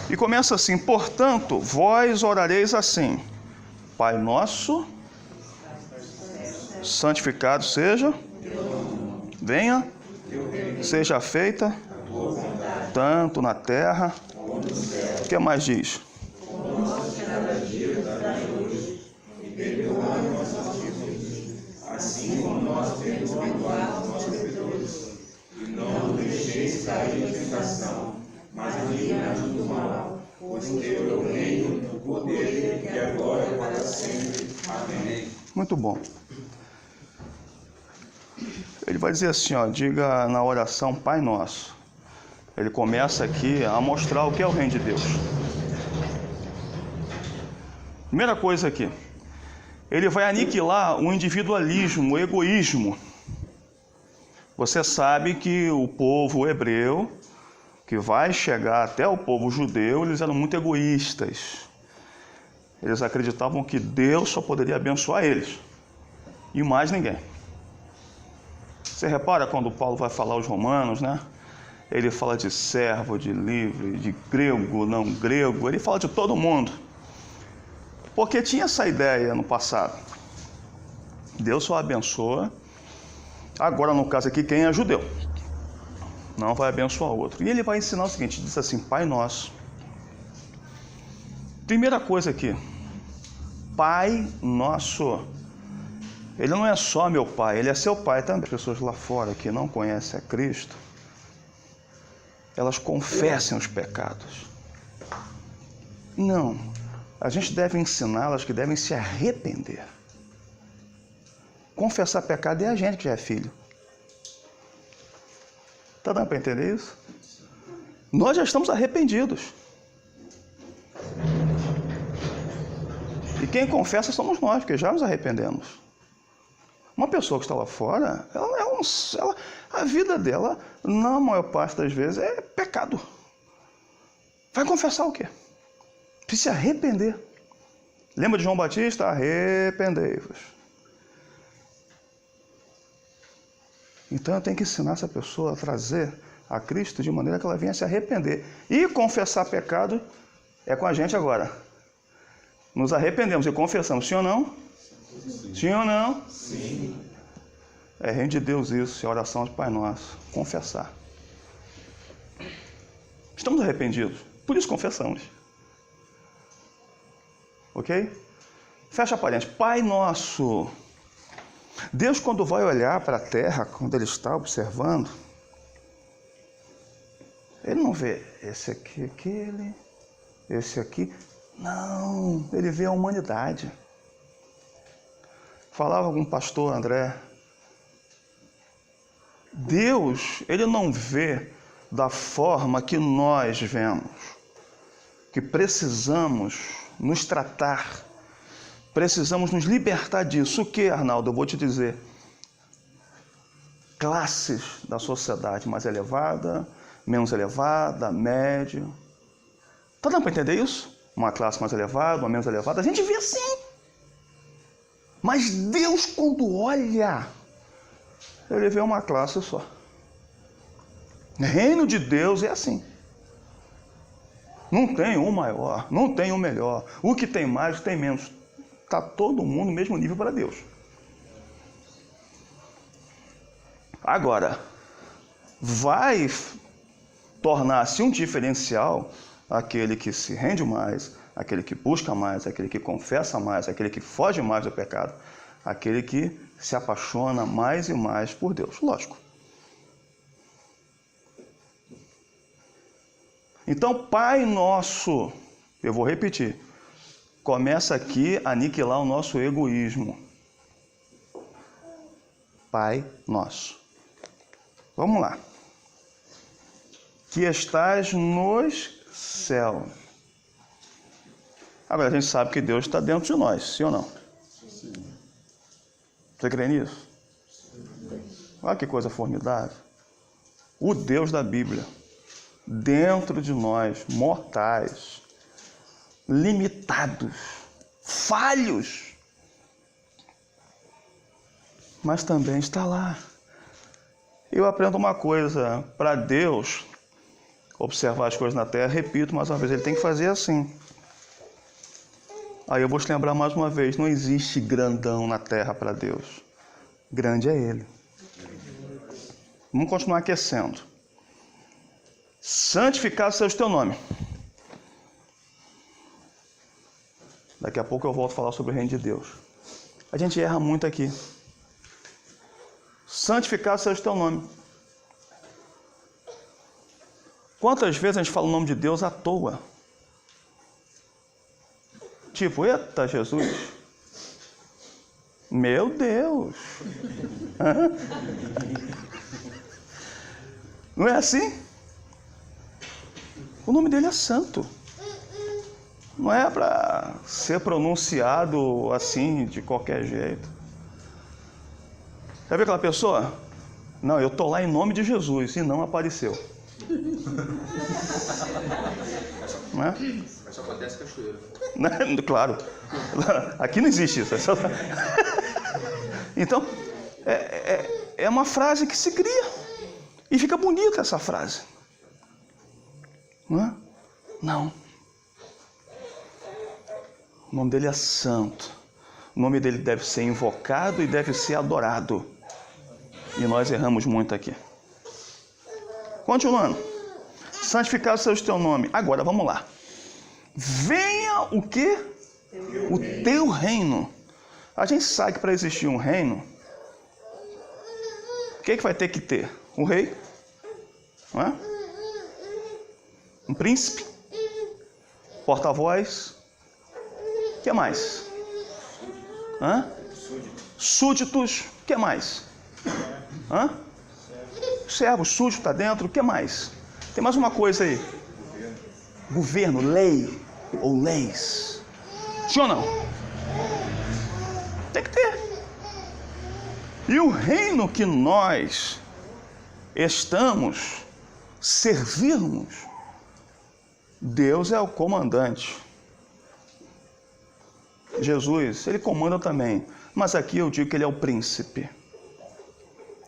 E começa assim: portanto, vós orareis assim: Pai nosso, santificado seja, venha, seja feita, tanto na terra. O que mais diz? Assim como nós perdoamos nossos devedores, e não nos deixeis cair em tentação, mas livrai-nos do mal, pois teu é o reino, o poder e a glória para sempre. Amém. Muito bom. Ele vai dizer assim, ó, diga na oração Pai Nosso. Ele começa aqui a mostrar o que é o reino de Deus. Primeira coisa aqui, ele vai aniquilar o individualismo, o egoísmo. Você sabe que o povo hebreu, que vai chegar até o povo judeu, eles eram muito egoístas. Eles acreditavam que Deus só poderia abençoar eles, e mais ninguém. Você repara quando Paulo vai falar aos romanos, né? Ele fala de servo, de livre, de grego, não grego, ele fala de todo mundo. Porque tinha essa ideia no passado. Deus só abençoa. Agora, no caso aqui, quem é judeu não vai abençoar outro. E ele vai ensinar o seguinte, diz assim, Pai Nosso. Primeira coisa aqui, Pai Nosso. Ele não é só meu Pai, Ele é seu Pai também. As pessoas lá fora que não conhecem a Cristo, elas confessem os pecados. Não, a gente deve ensiná-las que devem se arrepender. Confessar pecado é a gente que já é filho. Está dando para entender isso? Nós já estamos arrependidos. E quem confessa somos nós, porque já nos arrependemos. Uma pessoa que está lá fora, a vida dela, na maior parte das vezes, é pecado. Vai confessar o quê? Precisa se arrepender. Lembra de João Batista? Arrependei-vos. Então eu tenho que ensinar essa pessoa a trazer a Cristo de maneira que ela venha se arrepender. E confessar pecado é com a gente agora. Nos arrependemos e confessamos, sim ou não? Sim, sim ou não? Sim. É reino de Deus isso, é oração de Pai Nosso. Confessar. Estamos arrependidos, por isso confessamos. Ok? Fecha a parênteses. Pai Nosso. Deus, quando vai olhar para a terra, quando Ele está observando, Ele não vê esse aqui, aquele, esse aqui. Não, Ele vê a humanidade. Falava com o pastor André, Deus, Ele não vê da forma que nós vemos, que precisamos nos tratar, precisamos nos libertar disso. O que, Arnaldo? Eu vou te dizer. Classes da sociedade mais elevada, menos elevada, médio. Tá dando para entender isso? Uma classe mais elevada, uma menos elevada. A gente vê assim. Mas Deus, quando olha, Ele vê uma classe só. Reino de Deus é assim. Não tem um maior, não tem um melhor. O que tem mais, tem menos. Está todo mundo no mesmo nível para Deus. Agora, vai tornar-se um diferencial aquele que se rende mais, aquele que busca mais, aquele que confessa mais, aquele que foge mais do pecado, aquele que se apaixona mais e mais por Deus. Lógico. Então, Pai Nosso, eu vou repetir, começa aqui a aniquilar o nosso egoísmo. Pai Nosso. Vamos lá. Que estás nos céus. Agora a gente sabe que Deus está dentro de nós, sim ou não? Sim. Você crê nisso? Sim. Olha que coisa formidável. O Deus da Bíblia, dentro de nós, mortais, limitados, falhos, mas também está lá. Eu aprendo uma coisa, para Deus, observar as coisas na terra, repito mais uma vez, ele tem que fazer assim. Aí eu vou te lembrar mais uma vez, não existe grandão na terra para Deus. Grande é Ele. Vamos continuar aquecendo. Santificado seja o teu nome. Daqui a pouco eu volto a falar sobre o reino de Deus. A gente erra muito aqui. Santificado seja o teu nome. Quantas vezes a gente fala o nome de Deus à toa? Tipo, eita Jesus. Meu Deus. Não é assim? O nome dele é santo. Não é para ser pronunciado assim, de qualquer jeito. Já viu aquela pessoa? Não, eu estou lá em nome de Jesus e não apareceu. Não é? Mas só acontece cachoeira. Claro. Aqui não existe isso. Então, é uma frase que se cria. E fica bonita essa frase. Não é? Não. O nome dele é santo. O nome dele deve ser invocado e deve ser adorado. E nós erramos muito aqui. Continuando. Santificado seja o teu nome. Agora, vamos lá. Venha o quê? O teu reino. A gente sabe que para existir um reino, o que vai ter que ter? Um rei, não é? Um príncipe, porta-voz, o que mais? Súditos, o que mais? Servos, súdito está dentro, o que mais? Tem mais uma coisa aí. Governo, lei ou leis. Sim ou não? Tem que ter. E o reino que nós estamos servirmos, Deus é o comandante. Jesus, ele comanda também. Mas aqui eu digo que ele é o príncipe.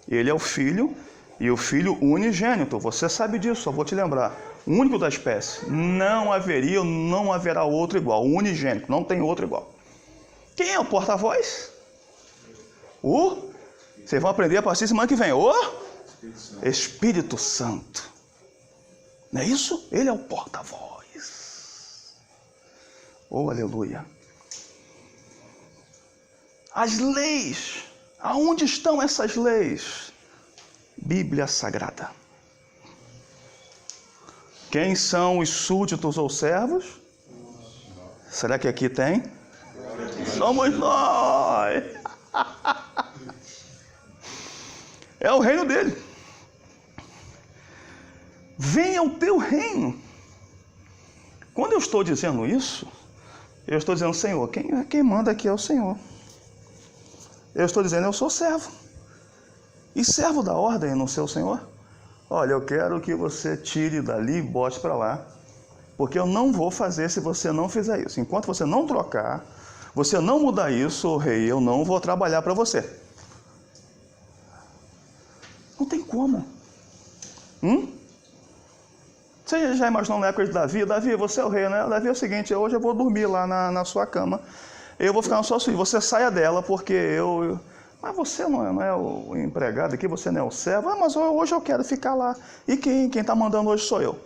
Ele é o filho e o filho unigênito. Você sabe disso, só vou te lembrar. O único da espécie. Não haveria, não haverá outro igual. O unigênito, não tem outro igual. Quem é o porta-voz? Vocês vão aprender a partir de semana que vem. O Espírito Santo. Não é isso? Ele é o porta-voz. Oh, aleluia. As leis. Aonde estão essas leis? Bíblia Sagrada. Quem são os súditos ou servos? Será que aqui tem? Somos nós. É o reino dele. Venha o teu reino. Quando eu estou dizendo isso, eu estou dizendo, Senhor, quem manda aqui é o Senhor. Eu estou dizendo, eu sou servo. E servo da ordem no seu Senhor? Olha, eu quero que você tire dali e bote para lá. Porque eu não vou fazer se você não fizer isso. Enquanto você não trocar, você não mudar isso, rei, eu não vou trabalhar para você. Não tem como. Você já imaginou na época de Davi? Davi, você é o rei, né? Davi é o seguinte, hoje eu vou dormir lá na sua cama. Eu vou ficar na sua suíte. Você saia dela porque eu... Mas você não é o empregado aqui, você não é o servo. Mas hoje eu quero ficar lá. E quem está mandando hoje sou eu.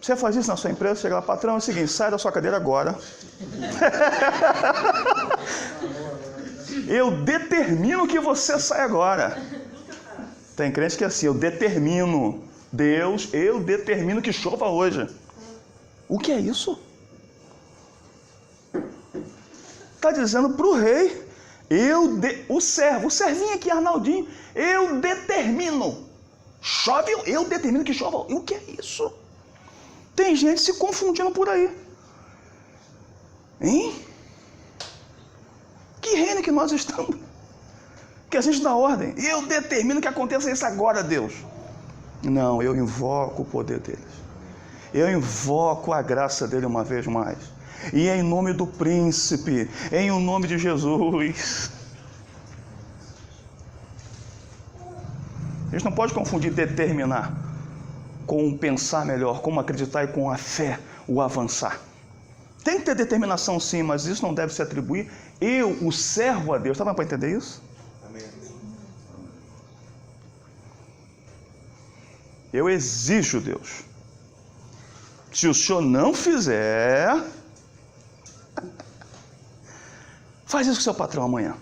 Você faz isso na sua empresa, chega lá, patrão, é o seguinte, sai da sua cadeira agora. Eu determino que você saia agora. Tem crente que é assim, eu determino. Deus, eu determino que chova hoje. O que é isso? Está dizendo para o rei, o servinho aqui, Arnaldinho, eu determino. Chove, eu determino que chova. E o que é isso? Tem gente se confundindo por aí. Hein? Que reino que nós estamos? Que a gente dá ordem. Eu determino que aconteça isso agora, Deus. Não, eu invoco o poder deles. Eu invoco a graça dele uma vez mais. E em nome do príncipe, em o nome de Jesus. A gente não pode confundir determinar com pensar melhor, como acreditar e com a fé, o avançar. Tem que ter determinação sim, mas isso não deve se atribuir. Eu, o servo a Deus. Está dando para entender isso? Amém. Eu exijo, Deus. Se o Senhor não fizer, faz isso com o seu patrão amanhã.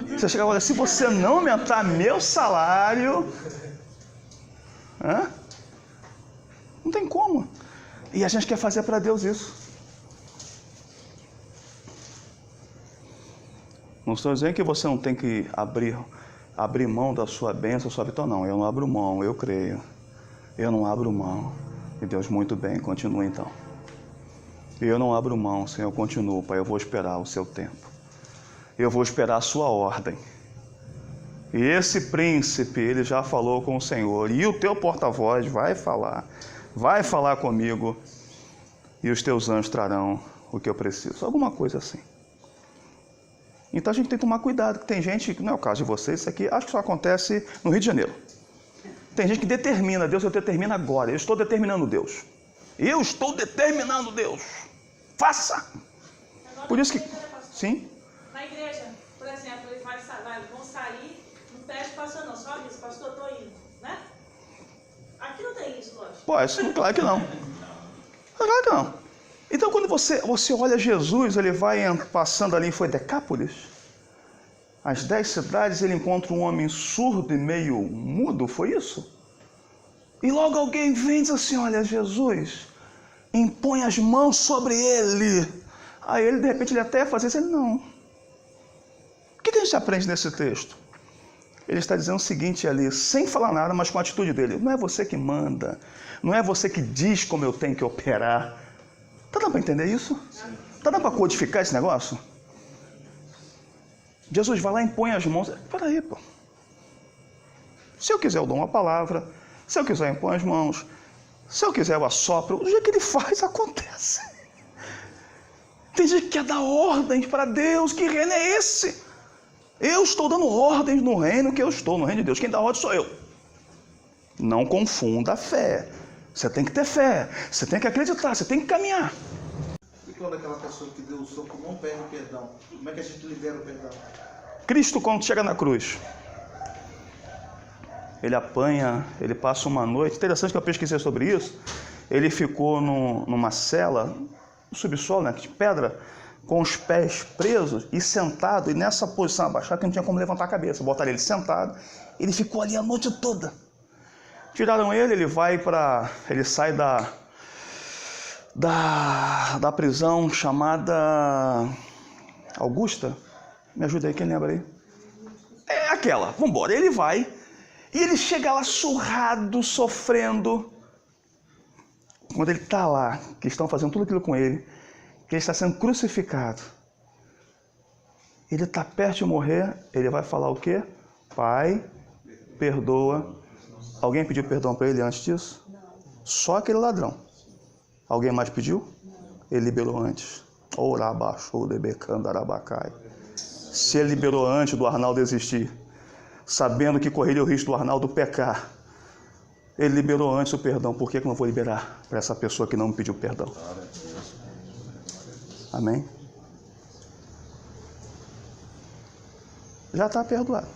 Você chega e fala, se você não aumentar meu salário, não tem como. E a gente quer fazer para Deus isso. Não estou dizendo que você não tem que abrir mão da sua bênção, da sua vitória. Não, eu não abro mão, eu creio. Eu não abro mão. E Deus, muito bem, continua então. Eu não abro mão, Senhor, eu continuo, Pai, eu vou esperar o seu tempo. Eu vou esperar a sua ordem. E esse príncipe, ele já falou com o Senhor. E o teu porta-voz vai falar comigo. E os teus anjos trarão o que eu preciso. Alguma coisa assim. Então a gente tem que tomar cuidado, que tem gente, que não é o caso de vocês, isso aqui, acho que só acontece no Rio de Janeiro. Tem gente que determina, Deus, eu determino agora, eu estou determinando Deus. Eu estou determinando Deus. Faça! Por isso que... Sim? Na igreja, por exemplo, eles vão sair, não pede pastor não, só diz, pastor, estou indo, né? Aqui não tem isso, lógico. Pode, claro que não. Claro que não. Então, quando você olha Jesus, ele vai passando ali, foi Decápolis, as 10 cidades, ele encontra um homem surdo e meio mudo, foi isso? E logo alguém vem e diz assim, olha, Jesus, impõe as mãos sobre ele. Aí ele, de repente, ele até faz isso, ele não. O que a gente aprende nesse texto? Ele está dizendo o seguinte ali, sem falar nada, mas com a atitude dele. Não é você que manda, não é você que diz como eu tenho que operar. Tá dando para entender isso? Tá dando para codificar esse negócio? Jesus vai lá e impõe as mãos. Peraí, pô. Se eu quiser eu dou uma palavra, se eu quiser eu imponho as mãos, se eu quiser eu assopro, o jeito que ele faz acontece. Tem gente que quer dar ordens para Deus, que reino é esse? Eu estou dando ordens no reino que eu estou, no reino de Deus. Quem dá ordem sou eu. Não confunda a fé. Você tem que ter fé, você tem que acreditar, você tem que caminhar. E quando aquela pessoa que deu o soco não perde o perdão, como é que a gente libera o perdão? Cristo, quando chega na cruz, ele apanha, ele passa uma noite. Interessante que eu pesquisei sobre isso. Ele ficou numa cela, no subsolo, né, de pedra, com os pés presos e sentado, e nessa posição abaixada, que não tinha como levantar a cabeça. Botaram ele sentado, ele ficou ali a noite toda. Tiraram ele, ele sai da prisão chamada Augusta. Me ajuda aí, quem lembra aí? É aquela, vamos embora. Ele vai e ele chega lá surrado, sofrendo. Quando ele está lá, que estão fazendo tudo aquilo com ele, que ele está sendo crucificado, ele está perto de morrer, ele vai falar o quê? Pai, perdoa. Alguém pediu perdão para ele antes disso? Não. Só aquele ladrão. Alguém mais pediu? Ele liberou antes. Orabaxou, debecando, arabacai. Se ele liberou antes do Arnaldo existir, sabendo que correria o risco do Arnaldo pecar, ele liberou antes o perdão. Por que eu não vou liberar para essa pessoa que não me pediu perdão? Amém? Já está perdoado.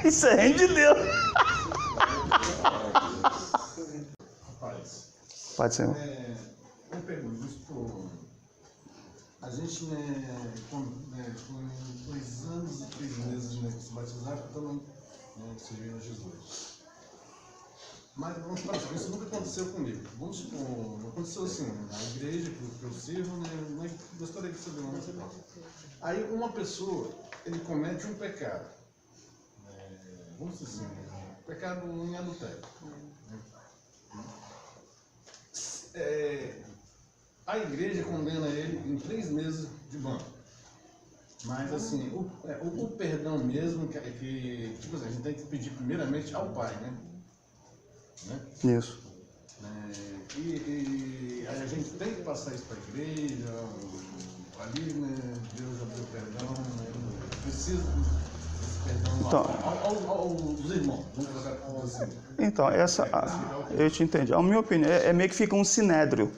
Isso é reino de Deus. Rapaz, Pode ser. uma pergunta, a gente, com 2 anos e 3 meses que se batizaram, estamos servindo a Jesus. Mas vamos para isso nunca aconteceu comigo. Vamos supor, aconteceu assim, na igreja que eu sirvo, mas gostaria de saber uma coisa. Aí uma pessoa, ele comete um pecado. Vamos dizer assim, pecado em adultério. A igreja condena ele em 3 meses de banco. Mas assim, o perdão mesmo, que tipo assim, a gente tem que pedir primeiramente ao Pai, né? Isso. E a gente tem que passar isso para a igreja, ali, Deus já deu perdão, precisa desse perdão Então, aos irmãos, vamos colocar assim. Então, eu te entendi. A minha opinião é meio que fica um sinédrio.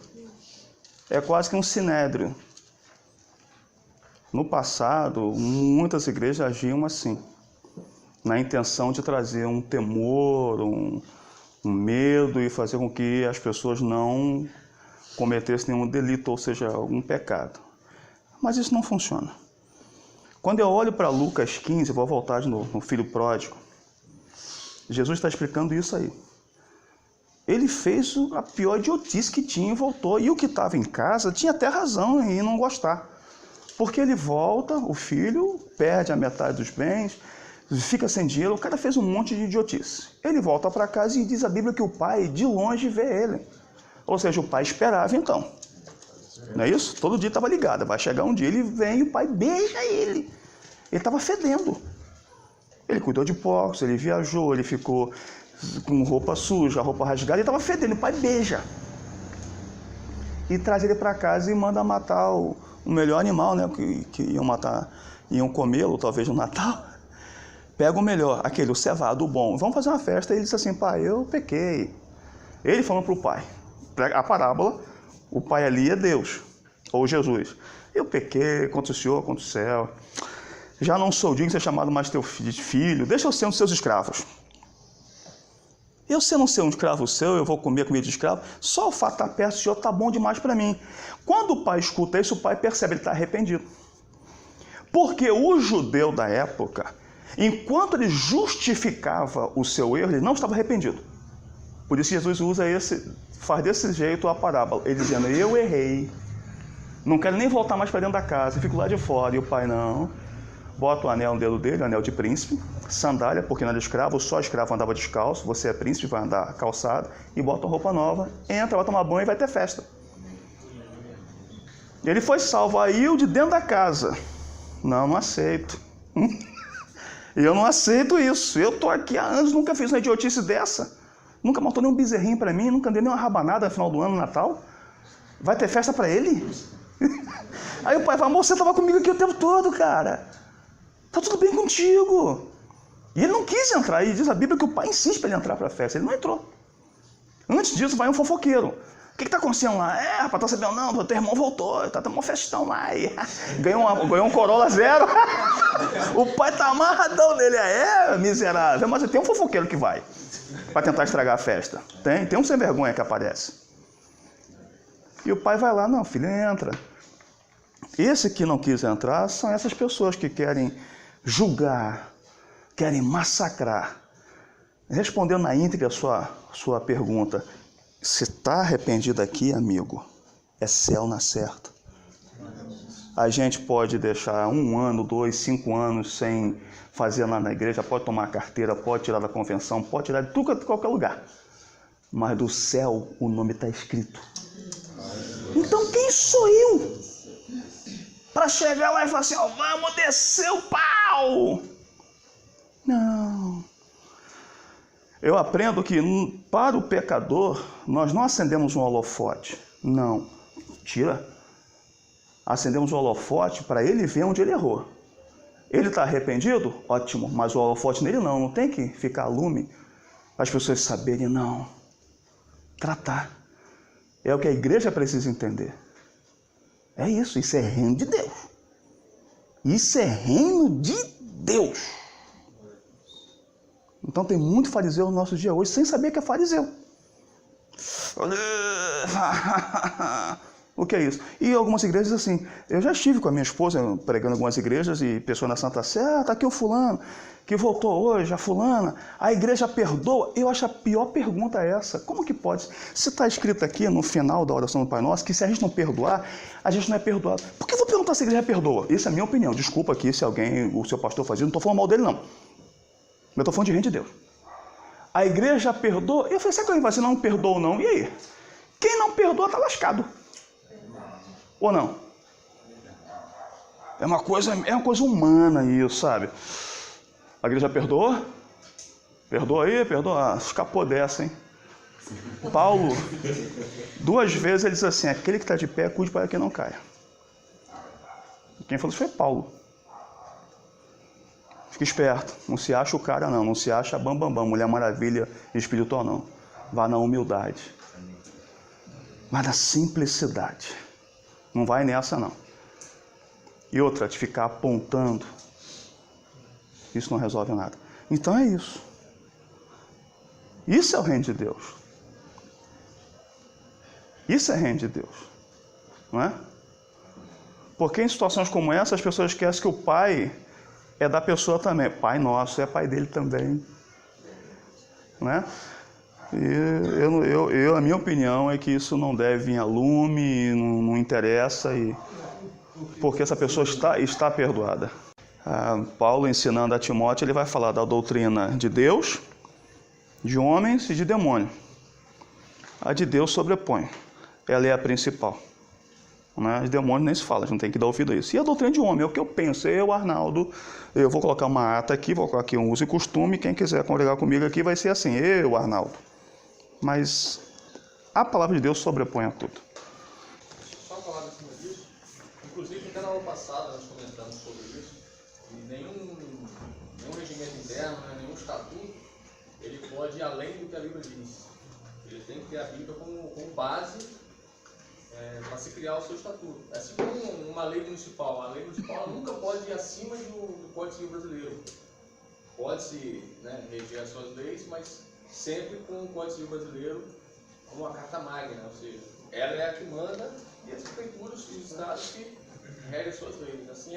É quase que um sinédrio. No passado, muitas igrejas agiam assim, na intenção de trazer um temor, um medo e fazer com que as pessoas não cometessem nenhum delito, ou seja, algum pecado. Mas isso não funciona. Quando eu olho para Lucas 15, vou voltar de novo, no filho pródigo, Jesus está explicando isso aí. Ele fez a pior idiotice que tinha e voltou. E o que estava em casa tinha até razão em não gostar. Porque ele volta, o filho, perde a metade dos bens, fica sem dinheiro, o cara fez um monte de idiotice. Ele volta para casa e diz a Bíblia que o pai, de longe, vê ele. Ou seja, o pai esperava então. Não é isso? Todo dia estava ligado. Vai chegar um dia, ele vem e o pai beija ele. Ele estava fedendo. Ele cuidou de porcos, ele viajou, ele ficou com roupa suja, roupa rasgada, ele estava fedendo. O pai beija. E traz ele para casa e manda matar o melhor animal, né? Que iam matar, iam comê-lo, talvez no Natal. Pega o melhor, aquele, o cevado, o bom. Vamos fazer uma festa. E ele disse assim, pai, eu pequei. Ele falando para o pai. A parábola, o pai ali é Deus, ou Jesus. Eu pequei contra o Senhor, contra o céu. Já não sou digno de ser chamado mais teu filho. Deixa eu ser um dos seus escravos. Eu, se eu não ser um escravo seu, eu vou comer comida de escravo. Só o fato de estar perto do Senhor está bom demais para mim. Quando o pai escuta isso, o pai percebe, ele está arrependido. Porque o judeu da época, enquanto ele justificava o seu erro, ele não estava arrependido. Por isso Jesus faz desse jeito a parábola. Ele dizendo, eu errei. Não quero nem voltar mais para dentro da casa. Fico lá de fora. E o pai, não. Bota o anel no dedo dele, o anel de príncipe. Sandália, porque não era escravo. Só escravo andava descalço. Você é príncipe, vai andar calçado. E bota uma roupa nova. Entra, vai tomar banho e vai ter festa. Ele foi salvo. Aí o de dentro da casa. Não aceito. Eu não aceito isso. Eu estou aqui há anos, nunca fiz uma idiotice dessa. Nunca matou nenhum bezerrinho para mim, nunca dei nenhuma rabanada no final do ano, no Natal. Vai ter festa para ele? Aí o pai fala, amor, você estava comigo aqui o tempo todo, cara. Tá tudo bem contigo. E ele não quis entrar. E diz a Bíblia que o pai insiste para ele entrar para a festa. Ele não entrou. Antes disso, vai um fofoqueiro. O que está acontecendo lá? Rapaz, tá sabendo? Não, teu irmão voltou, tá tendo um festão lá. E ganhou um Corolla 0. O pai tá amarradão nele. Miserável. Mas tem um fofoqueiro que vai para tentar estragar a festa. Tem um sem vergonha que aparece. E o pai vai lá, não, filho, entra. Esse que não quis entrar são essas pessoas que querem julgar, querem massacrar. Respondendo na íntegra a sua pergunta, se está arrependido aqui, amigo, é céu na certa. A gente pode deixar 1 ano, 2, 5 anos sem fazer nada na igreja, pode tomar carteira, pode tirar da convenção, pode tirar de tudo, de qualquer lugar. Mas do céu o nome está escrito. Então quem sou eu para chegar lá e falar assim, vamos descer o pau? Não. Eu aprendo que para o pecador, nós não acendemos um holofote. Não. Tira. Acendemos um holofote para ele ver onde ele errou. Ele está arrependido? Ótimo. Mas o holofote nele não tem que ficar lume. As pessoas saberem, não. Tratar. É o que a igreja precisa entender. É isso. Isso é reino de Deus. Isso é reino de Deus. Então tem muito fariseu no nosso dia hoje sem saber que é fariseu. O que é isso? E algumas igrejas assim, eu já estive com a minha esposa pregando em algumas igrejas e pessoas na Santa Sé, tá aqui o fulano, que voltou hoje, a fulana, a igreja perdoa. Eu acho a pior pergunta essa. Como que pode? Se está escrito aqui no final da oração do Pai Nosso, que se a gente não perdoar, a gente não é perdoado. Por que eu vou perguntar se a igreja perdoa? Essa é a minha opinião. Desculpa aqui se alguém, o seu pastor fazia, não estou falando mal dele não. Eu estou falando de reino de Deus. A igreja perdoa. Eu falei, será que alguém vai dizer não perdoa ou não? E aí? Quem não perdoa está lascado. Ou não? É uma coisa humana isso, sabe? A igreja perdoa? Perdoa aí, perdoa. Escapou dessa, hein? Paulo, 2 vezes ele diz assim, aquele que está de pé, cuide para que não caia. Quem falou isso foi Paulo. Fica esperto. Não se acha o cara, não. Não se acha bambambam, Mulher Maravilha espiritual, não. Vá na humildade. Mas na simplicidade. Não vai nessa, não. E outra, de ficar apontando. Isso não resolve nada. Então é isso. Isso é o reino de Deus. Isso é reino de Deus. Não é? Porque em situações como essa, as pessoas esquecem que o pai é da pessoa também. Pai nosso é pai dele também. Não é? E a minha opinião é que isso não deve vir a lume, não interessa, porque essa pessoa está perdoada. Paulo, ensinando a Timóteo, ele vai falar da doutrina de Deus, de homens e de demônio. A de Deus sobrepõe. Ela é a principal. Os demônios nem se fala, a gente não tem que dar ouvido a isso. E a doutrina de homem é o que eu penso. Eu, Arnaldo, eu vou colocar uma ata aqui, vou colocar aqui um uso e costume. Quem quiser congregar comigo aqui vai ser assim, eu, Arnaldo. Mas a palavra de Deus sobrepõe a tudo. Só uma palavra em cima disso. Inclusive, até na aula passada nós comentamos sobre isso. E nenhum regimento interno, nenhum estatuto, ele pode ir além do que a Bíblia diz. Ele tem que ter a Bíblia como base para se criar o seu estatuto. É assim como uma lei municipal. A lei municipal nunca pode ir acima do Código Civil brasileiro. Pode-se reger as suas leis, mas sempre com o Código Civil brasileiro como uma carta magna, ou seja, ela é a que manda e as prefeituras e os estados que regem as suas leis. Assim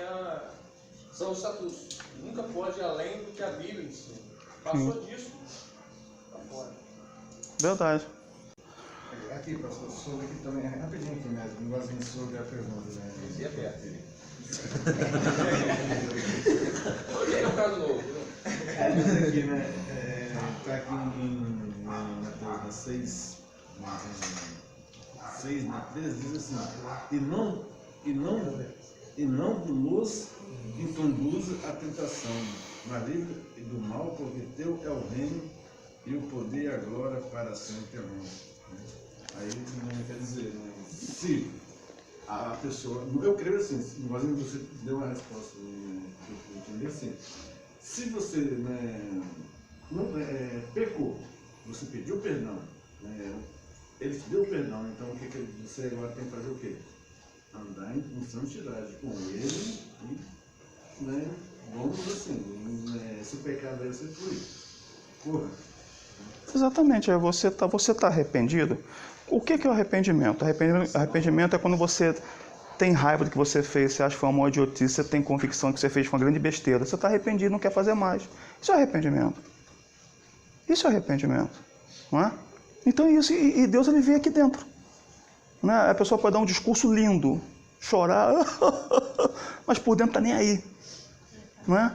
são os estatutos. Nunca pode ir além do que a Bíblia ensina. Passou disso, está fora. Verdade. Aqui, pastor, sobre aqui também, rapidinho aqui mesmo, um negocinho sobre a pergunta, né? E é perto. Hoje é um caso novo. Mas aqui, né? Está aqui em Mateus 6, 13, diz assim: e não nos introduza a tentação, mas livre do mal, porque teu é o reino e o poder e a glória para sempre. Amém. Aí quer dizer, se a pessoa, eu creio assim, mas você deu uma resposta, eu entendi assim, se você pecou, você pediu perdão, ele te deu perdão, então o que você agora tem que fazer o quê? Andar em santidade com ele e, vamos assim, se o pecado deve ser fluir. Porra. Exatamente, você tá arrependido. O que é o arrependimento? Arrependimento é quando você tem raiva do que você fez, você acha que foi uma idiotice, você tem convicção que você fez uma grande besteira, você está arrependido, não quer fazer mais. Isso é arrependimento. Isso é arrependimento. Não é? Então é isso, e Deus ele vem aqui dentro. Não é? A pessoa pode dar um discurso lindo, chorar, mas por dentro está nem aí. Não é?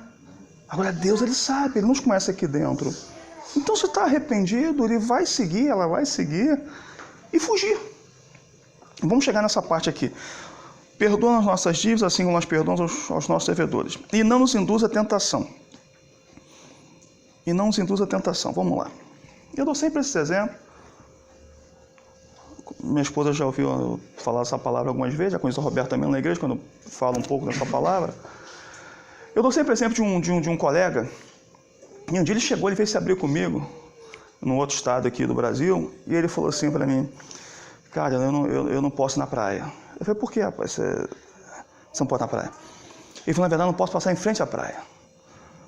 Agora Deus ele sabe, ele nos conhece aqui dentro. Então se está arrependido, ele vai seguir, ela vai seguir e fugir. Vamos chegar nessa parte aqui. Perdoa as nossas dívidas, assim como nós perdoamos aos nossos devedores. E não nos induz a tentação. E não nos induz a tentação. Vamos lá. Eu dou sempre esse exemplo. Minha esposa já ouviu eu falar essa palavra algumas vezes, já conheço a Roberta também na igreja, quando eu falo um pouco dessa palavra. Eu dou sempre exemplo de um colega. E um dia ele chegou, ele veio se abrir comigo, num outro estado aqui do Brasil, e ele falou assim para mim: cara, eu não posso ir na praia. Eu falei: por que, rapaz? Você não pode ir na praia? Ele falou: na verdade, eu não posso passar em frente à praia.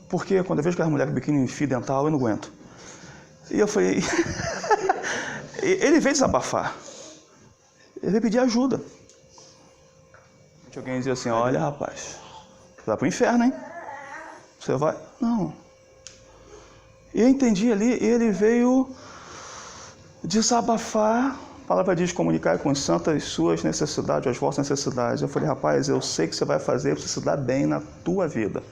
Porque quando eu vejo aquelas mulheres com biquíni fio dental, eu não aguento. E eu falei... ele veio desabafar. Ele veio pedir ajuda. Alguém dizia assim: olha, rapaz, você vai pro inferno, hein? Você vai... Não. E eu entendi ali, ele veio desabafar, a palavra diz comunicar com os santos as suas necessidades, as vossas necessidades. Eu falei: rapaz, eu sei que você vai fazer para você se dar bem na tua vida.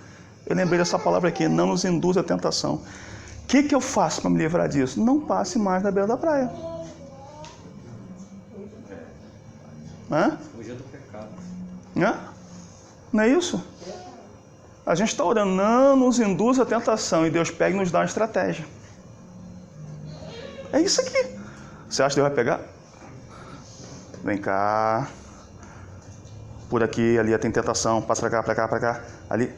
Eu lembrei dessa palavra aqui: não nos induz a tentação. O que eu faço para me livrar disso? Não passe mais na beira da praia. Hã? Fugir do pecado. Hã? Não é isso? A gente está orando: não nos induz a tentação, e Deus pega e nos dá uma estratégia. É isso aqui. Você acha que Deus vai pegar? Vem cá. Por aqui, ali tem tentação. Passa para cá, ali.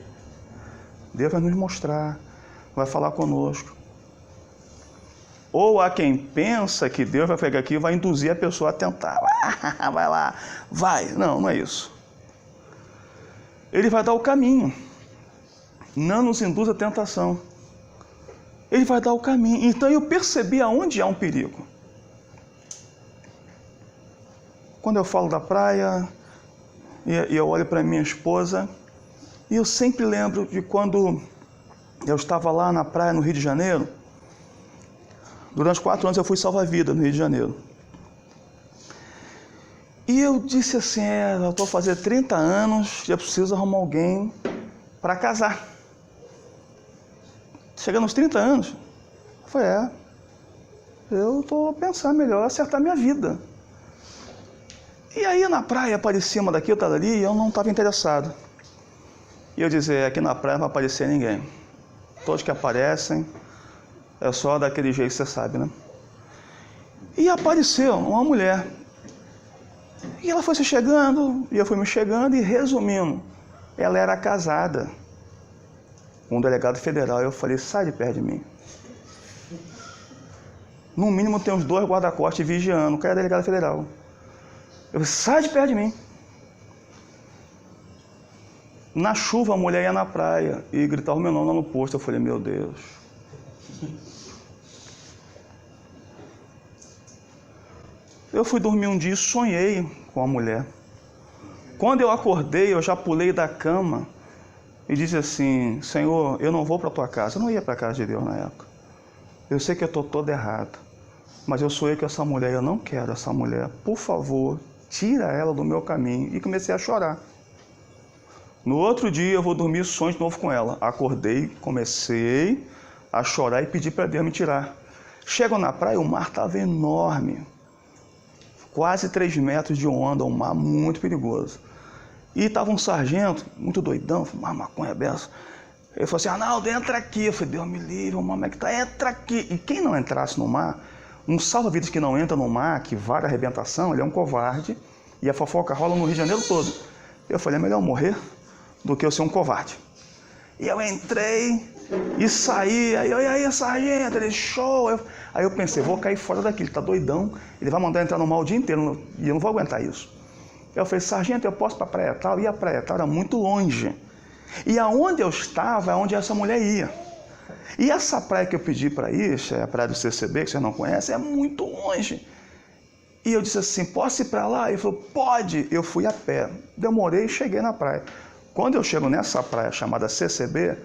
Deus vai nos mostrar, vai falar conosco. Ou há quem pensa que Deus vai pegar aqui e vai induzir a pessoa a tentar. Vai lá, vai. Não, não é isso. Ele vai dar o caminho. Não nos induz a tentação. Ele vai dar o caminho. Então eu percebi aonde há um perigo. Quando eu falo da praia, e eu olho para minha esposa, e eu sempre lembro de quando eu estava lá na praia no Rio de Janeiro. Durante 4 anos eu fui salva-vida no Rio de Janeiro. E eu disse assim, eu estou a fazer 30 anos, eu preciso arrumar alguém para casar. Chegando aos 30 anos, eu falei, eu estou a pensar melhor, acertar minha vida. E aí na praia aparecia uma daqui, outra dali, e eu não estava interessado. E eu dizia, aqui na praia não vai aparecer ninguém. Todos que aparecem, é só daquele jeito que você sabe, né? E apareceu uma mulher. E ela foi se chegando, e eu fui me chegando, e resumindo, ela era casada com um delegado federal. Eu falei, sai de perto de mim. No mínimo tem uns 2 guarda-costas vigiando, o cara é delegado federal. Eu falei, sai de perto de mim. Na chuva, a mulher ia na praia e gritava o meu nome lá no posto. Eu falei, meu Deus. Eu fui dormir um dia e sonhei com a mulher. Quando eu acordei, eu já pulei da cama e disse assim, Senhor, eu não vou para a tua casa. Eu não ia para a casa de Deus na época. Eu sei que eu estou todo errado, mas eu sonhei com essa mulher, eu não quero essa mulher. Por favor, tira ela do meu caminho. E comecei a chorar. No outro dia eu vou dormir sonho de novo com ela. Acordei, comecei a chorar e pedi para Deus me tirar. Chego na praia, o mar estava enorme. Quase 3 metros de onda, um mar muito perigoso. E estava um sargento, muito doidão, uma maconha beça. Ele falou assim, Arnaldo, entra aqui. Eu falei, Deus me livre, o mamãe que tá, entra aqui. E quem não entrasse no mar, um salva-vidas que não entra no mar, que vai à arrebentação, ele é um covarde. E a fofoca rola no Rio de Janeiro todo. Eu falei, é melhor morrer do que eu ser um covarde. E eu entrei e saí, aí sargento, ele show. Aí eu pensei, vou cair fora daqui, ele tá doidão, ele vai mandar entrar no mar o dia inteiro e eu não vou aguentar isso. Eu falei, sargento, eu posso ir para a praia tal? E a praia tal era muito longe. E aonde eu estava é onde essa mulher ia. E essa praia que eu pedi para ir, é a praia do CCB, que vocês não conhecem, é muito longe. E eu disse assim, posso ir para lá? Ele falou, pode. Eu fui a pé, demorei e cheguei na praia. Quando eu chego nessa praia chamada CCB,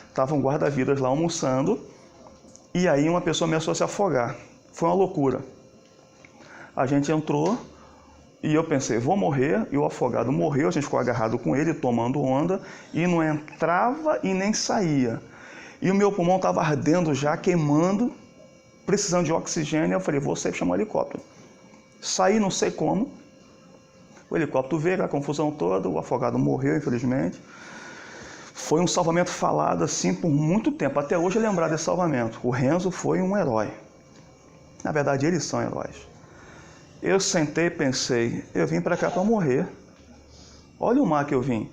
estava um guarda-vidas lá almoçando, e aí uma pessoa começou a se afogar. Foi uma loucura. A gente entrou, e eu pensei, vou morrer, e o afogado morreu, a gente ficou agarrado com ele, tomando onda, e não entrava e nem saía. E o meu pulmão estava ardendo já, queimando, precisando de oxigênio, eu falei, vou sair chamar um helicóptero. Saí, não sei como, o helicóptero veio, a confusão toda, o afogado morreu, infelizmente. Foi um salvamento falado assim por muito tempo, até hoje é lembrado desse salvamento. O Renzo foi um herói. Na verdade, eles são heróis. Eu sentei e pensei, eu vim para cá para morrer. Olha o mar que eu vim.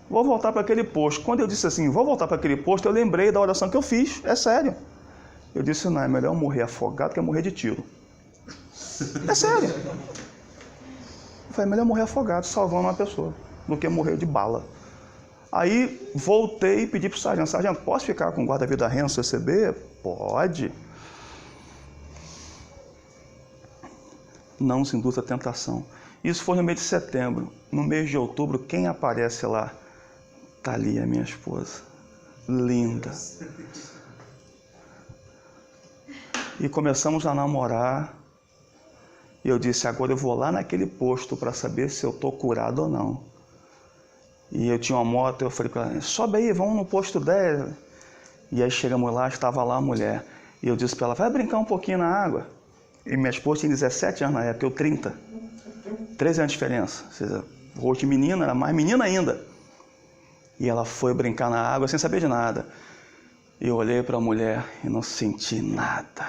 Vou voltar para aquele posto. Quando eu disse assim, vou voltar para aquele posto, eu lembrei da oração que eu fiz, é sério. Eu disse, não, é melhor morrer afogado que morrer de tiro. É sério. Eu falei, é melhor morrer afogado, salvando uma pessoa, do que morrer de bala. Aí voltei e pedi para o sargento, sargento, posso ficar com o guarda-vida Renzo CCB? Pode. Não se induz a tentação. Isso foi no mês de setembro. No mês de outubro, quem aparece lá? Tá ali a minha esposa. Linda. E começamos a namorar. E eu disse, agora eu vou lá naquele posto para saber se eu estou curado ou não. E eu tinha uma moto, eu falei para ela, sobe aí, vamos no posto 10. E aí chegamos lá, estava lá a mulher. E eu disse para ela, vai brincar um pouquinho na água. E minha esposa tinha 17 anos na época, eu 30. 13 anos de diferença. Ou seja, o rosto de menina era mais menina ainda. E ela foi brincar na água sem saber de nada. E eu olhei para a mulher e não senti nada.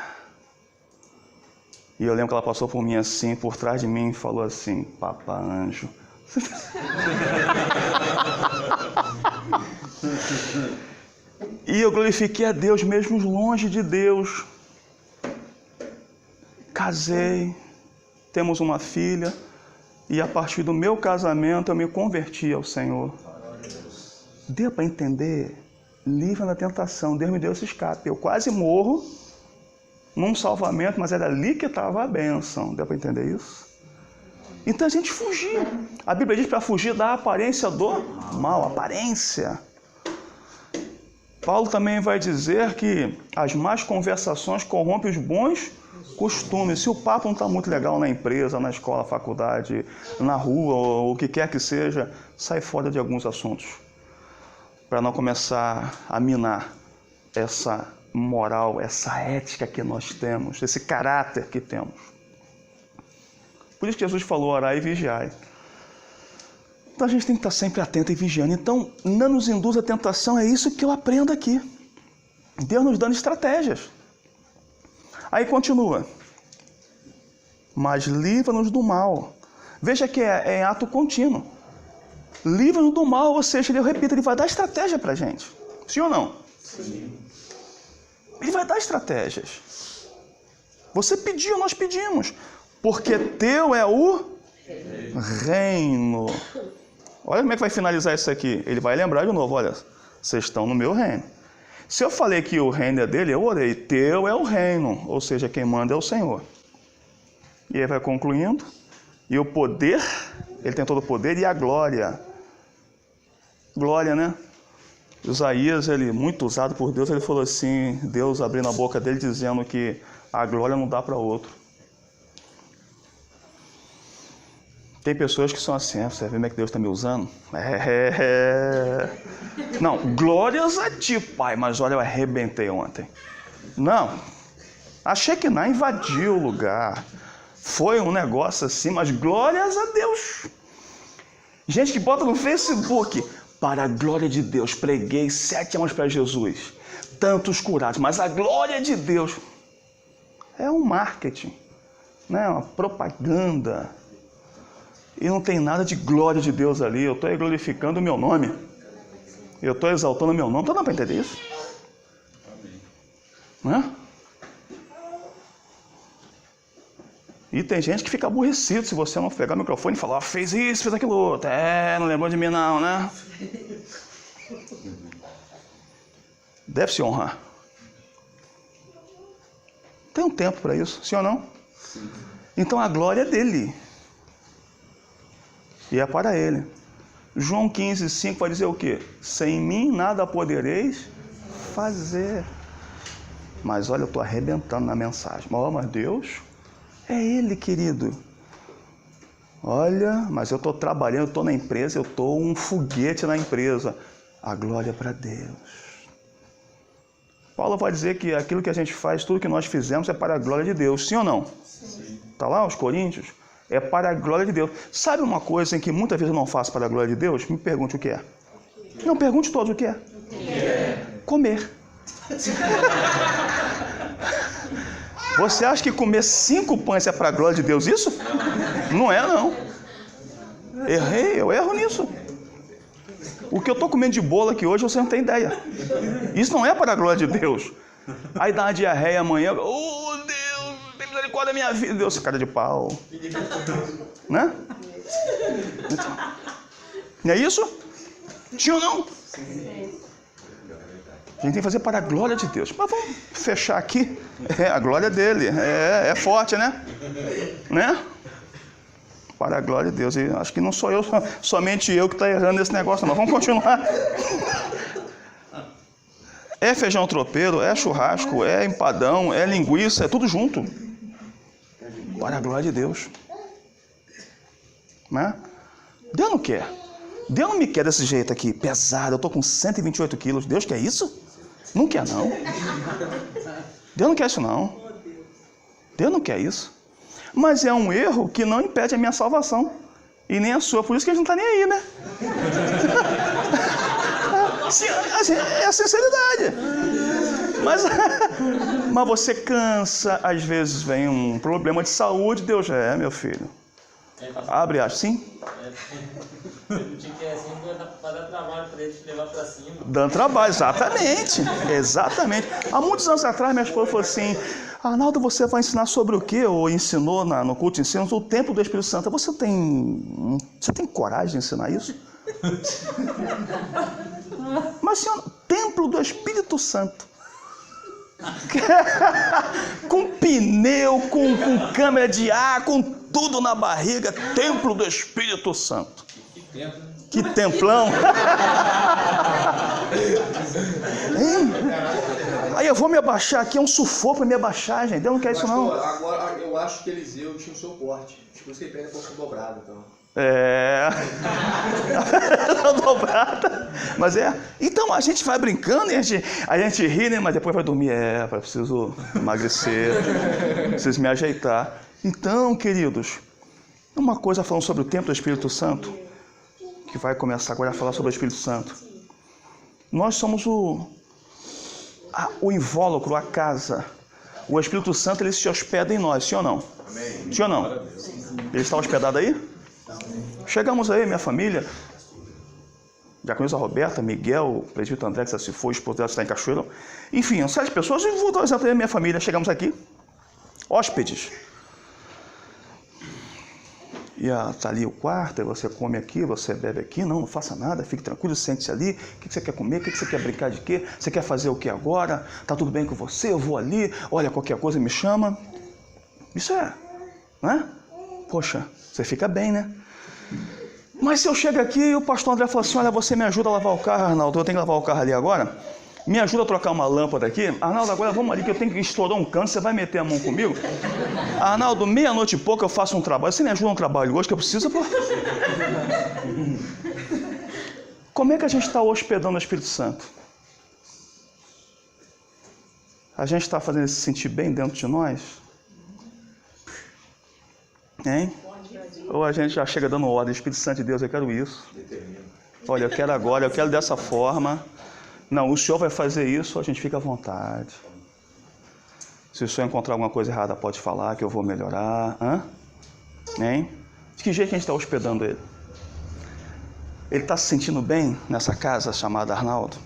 E eu lembro que ela passou por mim assim, por trás de mim, e falou assim, Papa Anjo. E eu glorifiquei a Deus mesmo longe de Deus. Casei, temos uma filha, e a partir do meu casamento eu me converti ao Senhor. Deu para entender? Livre na tentação, Deus me deu esse escape. Eu quase morro num salvamento, mas era ali que estava a bênção. Deu para entender isso? Então a gente fugia. A Bíblia diz para fugir da aparência do mal, aparência. Paulo também vai dizer que as más conversações corrompem os bons costumes. Se o papo não está muito legal na empresa, na escola, faculdade, na rua, ou o que quer que seja, sai fora de alguns assuntos, para não começar a minar essa moral, essa ética que nós temos, esse caráter que temos. Por isso que Jesus falou, orai e vigiai. Então a gente tem que estar sempre atento e vigiando. Então, não nos induz a tentação, é isso que eu aprendo aqui. Deus nos dando estratégias. Aí continua. Mas livra-nos do mal. Veja que é em ato contínuo. Livra-nos do mal, ou seja, eu repito, ele vai dar estratégia para a gente. Sim ou não? Sim. Ele vai dar estratégias. Você pediu, nós pedimos. Porque teu é o reino. Olha como é que vai finalizar isso aqui. Ele vai lembrar de novo, olha, vocês estão no meu reino. Se eu falei que o reino é dele, eu orei, teu é o reino, ou seja, quem manda é o Senhor. E aí vai concluindo, e o poder, ele tem todo o poder, e a glória. Glória, né? Isaías, ele muito usado por Deus, ele falou assim, Deus abrindo a boca dele dizendo que a glória não dá para outro. Tem pessoas que são assim, você vê como é que Deus está me usando? Não, glórias a ti, pai, mas olha, eu arrebentei ontem. Não, a Shekinah invadiu o lugar. Foi um negócio assim, mas glórias a Deus. Gente que bota no Facebook, para a glória de Deus, preguei 7 anos para Jesus, tantos curados, mas a glória de Deus é um marketing, né? Uma propaganda. E não tem nada de glória de Deus ali. Eu estou glorificando o meu nome. Eu estou exaltando o meu nome. Está dando para entender isso? Amém. Né? E tem gente que fica aborrecido se você não pegar o microfone e falar, fez isso, fez aquilo outro. Não lembrou de mim não, né? Deve se honrar. Tem um tempo para isso, sim ou não? Sim. Então a glória é dele. E é para ele. João 15:5 vai dizer o quê? Sem mim nada podereis fazer. Mas olha, eu estou arrebentando na mensagem. Mas Deus é Ele, querido. Olha, mas eu estou trabalhando, eu estou na empresa, eu estou um foguete na empresa. A glória é para Deus. Paulo vai dizer que aquilo que a gente faz, tudo que nós fizemos é para a glória de Deus. Sim ou não? Sim. Está lá os Coríntios? É para a glória de Deus. Sabe uma coisa em que muitas vezes eu não faço para a glória de Deus? Me pergunte o que é. Não, pergunte todos o que é. Comer. Você acha que comer 5 pães é para a glória de Deus isso? Não é, não. Eu erro nisso. O que eu estou comendo de bolo aqui hoje, você não tem ideia. Isso não é para a glória de Deus. Aí dá uma diarreia amanhã. Oh, Deus, tem misericórdia da minha vida. Deus, cara de pau. Né? Então, não é isso? Tinha ou não? Sim. A gente tem que fazer para a glória de Deus. Mas vamos fechar aqui. A glória dele. É forte, né? Né? Para a glória de Deus. E acho que não sou eu, somente eu que estou errando nesse negócio. Mas vamos continuar. É feijão tropeiro, é churrasco, é empadão, é linguiça, é tudo junto. Para a glória de Deus. Né? Deus não quer. Deus não me quer desse jeito aqui, pesado. Eu estou com 128 quilos. Deus quer isso? Não quer, não. Deus não quer isso, não. Deus não quer isso. Mas é um erro que não impede a minha salvação. E nem a sua. Por isso que a gente não está nem aí, né? É a sinceridade. Mas você cansa. Às vezes vem um problema de saúde. Deus, meu filho. Abre aspas, sim? Ele tinha que ir assim para dar trabalho para ele te levar para cima. Dando trabalho, exatamente. Exatamente. Há muitos anos atrás, minha esposa falou assim: Arnaldo, você vai ensinar sobre o quê? Ou ensinou no culto de ensino, o templo do Espírito Santo. Você tem coragem de ensinar isso? Mas, senhor, templo do Espírito Santo. Com pneu, com câmera de ar, com tudo na barriga. Templo do Espírito Santo. Que templão. Hein? Aí eu vou me abaixar aqui, é um sufoco para me abaixar, gente. Deus não quer isso não. Agora eu acho que Eliseu tinha o seu porte. Tipo, você pega a porção dobrada, então. Dobrada. Mas então a gente vai brincando e a gente ri, né? Mas depois vai dormir. Preciso emagrecer, preciso me ajeitar. Então, queridos, uma coisa falando sobre o templo do Espírito Santo, que vai começar agora a falar sobre o Espírito Santo. Nós somos o invólucro, a casa. O Espírito Santo, ele se hospeda em nós, sim ou não? Amém. Sim ou não? Ele está hospedado aí? Chegamos aí, minha família, Diaconisa Roberta, Miguel, o presbítero André, que já se foi, o esposo dela está em Cachoeira. Enfim, 7 pessoas, eu vou dar um exemplo aí, minha família. Chegamos aqui, hóspedes. E está ali o quarto, aí você come aqui, você bebe aqui. Não faça nada, fique tranquilo, sente-se ali. O que você quer comer? O que você quer brincar de quê? Você quer fazer o que agora? Está tudo bem com você? Eu vou ali, olha, qualquer coisa me chama. Isso né? Poxa, você fica bem, né? Mas se eu chego aqui e o pastor André fala assim: olha, você me ajuda a lavar o carro, Arnaldo, eu tenho que lavar o carro ali agora. Me ajuda a trocar uma lâmpada aqui. Arnaldo, agora vamos ali que eu tenho que estourar um cano, você vai meter a mão comigo? Arnaldo, meia-noite e pouco eu faço um trabalho. Você me ajuda um trabalho hoje que eu preciso? Pô? Como é que a gente está hospedando o Espírito Santo? A gente está fazendo ele se sentir bem dentro de nós? Hein? Ou a gente já chega dando ordem: Espírito Santo de Deus, eu quero isso. Olha, eu quero agora, eu quero dessa forma. Não, o Senhor vai fazer isso, a gente fica à vontade. Se o Senhor encontrar alguma coisa errada, pode falar que eu vou melhorar. Hein? De que jeito a gente está hospedando ele? Ele está se sentindo bem nessa casa chamada Arnaldo?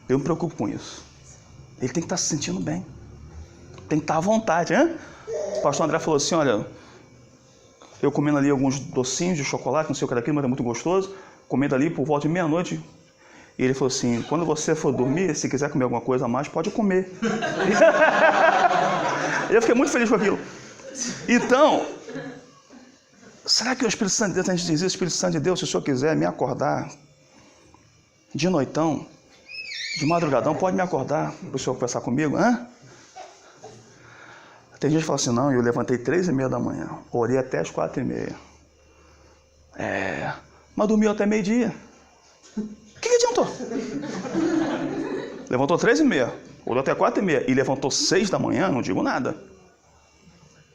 Eu me preocupo com isso. Ele tem que estar se sentindo bem. Tem que estar à vontade, hein? O pastor André falou assim: olha, eu comendo ali alguns docinhos de chocolate, não sei o que daquilo, mas é muito gostoso. Comendo ali por volta de meia-noite. E ele falou assim: quando você for dormir, se quiser comer alguma coisa a mais, pode comer. Eu fiquei muito feliz com aquilo. Então, será que o Espírito Santo de Deus, a gente diz isso, Espírito Santo de Deus, se o Senhor quiser me acordar de noitão, de madrugadão, pode me acordar para o Senhor conversar comigo? Tem gente que fala assim: não, eu levantei 3h30 da manhã, orei até as 4h30. Mas dormiu até meio-dia. O que adiantou? Levantou 3h30, orou até 4h30 e levantou 6 da manhã, não digo nada.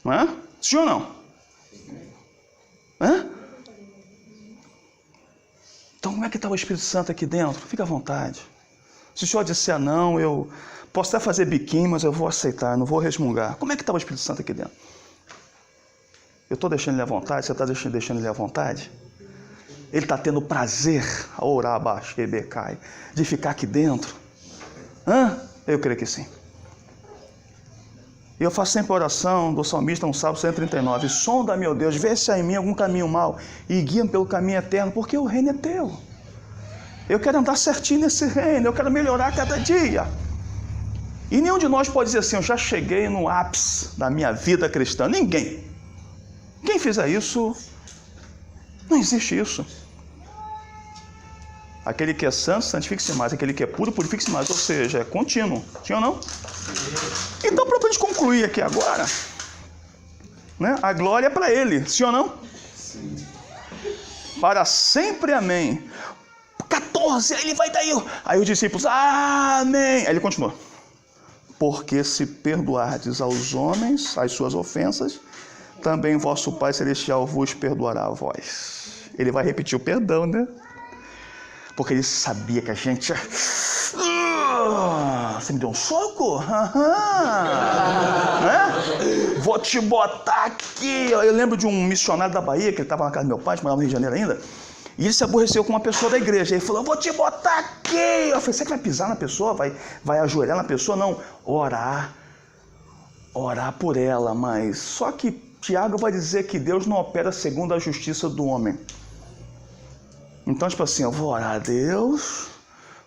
Não é? Sim ou não? Então como é que está o Espírito Santo aqui dentro? Fica à vontade. Se o Senhor disser não, eu posso até fazer biquinho, mas eu vou aceitar, não vou resmungar. Como é que está o Espírito Santo aqui dentro? Eu estou deixando ele à vontade? Você está deixando ele à vontade? Ele está tendo prazer a orar abaixo, Ebecai, de ficar aqui dentro? Eu creio que sim. E eu faço sempre a oração do salmista no Salmo 139. Sonda, meu Deus, vê se há em mim algum caminho mau e guia-me pelo caminho eterno, porque o reino é teu. Eu quero andar certinho nesse reino, eu quero melhorar cada dia. E nenhum de nós pode dizer assim: eu já cheguei no ápice da minha vida cristã. Ninguém. Quem fizer isso, não existe isso. Aquele que é santo, santifique-se mais. Aquele que é puro, purifique-se mais. Ou seja, é contínuo. Sim ou não? Então, para a gente concluir aqui agora, né, a glória é para ele. Sim ou não? Sim. Para sempre, amém. 14, aí ele vai daí. Aí os discípulos, amém. Aí ele continua: porque se perdoardes aos homens as suas ofensas, também vosso Pai Celestial vos perdoará a vós. Ele vai repetir o perdão, né? Porque ele sabia que a gente... Você me deu um soco? Né? Vou te botar aqui. Eu lembro de um missionário da Bahia, que ele estava na casa do meu pai, que morava no Rio de Janeiro ainda. E ele se aborreceu com uma pessoa da igreja. Ele falou, eu vou te botar aqui. Eu falei, você que vai pisar na pessoa? Vai ajoelhar na pessoa? Não, orar por ela. Mas só que Tiago vai dizer que Deus não opera segundo a justiça do homem. Então, tipo assim, eu vou orar a Deus,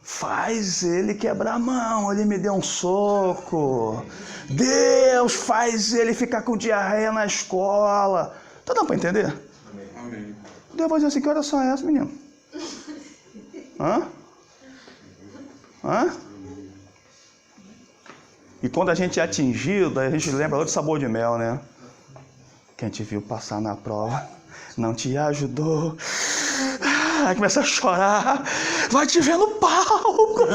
faz ele quebrar a mão, ele me deu um soco. Deus, faz ele ficar com diarreia na escola. Tá dando para entender? Amém. Deus vai dizer assim, que oração é essa, menino? Hã? E quando a gente é atingido, a gente lembra do sabor de mel, né? Que a gente viu passar na prova, não te ajudou. Aí começa a chorar. Vai te ver no palco.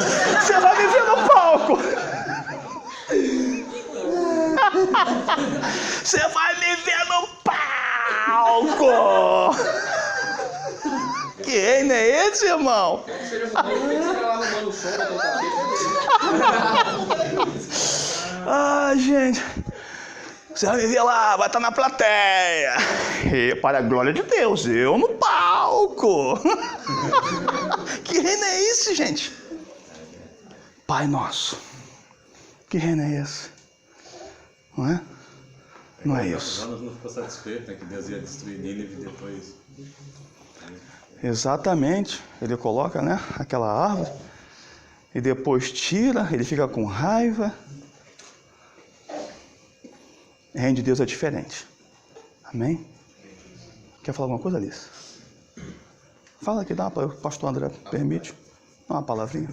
Você vai me ver no palco. Você vai me ver no palco. Que reino é esse, irmão? Seja lá arrumando o som da tua Ai, gente. Você vai me ver lá, vai estar na plateia. E para a glória de Deus, eu no palco. Que reino é esse, gente? Pai nosso. Que reino é esse? Não é? Não é isso. Jonas não ficou satisfeito, né? Que Deus ia destruir Nínive depois. Exatamente. Ele coloca, né, aquela árvore. E depois tira, ele fica com raiva. O reino de Deus é diferente. Amém? Quer falar alguma coisa, Alice? Fala aqui, dá para o pastor André, permite? Dá uma palavrinha.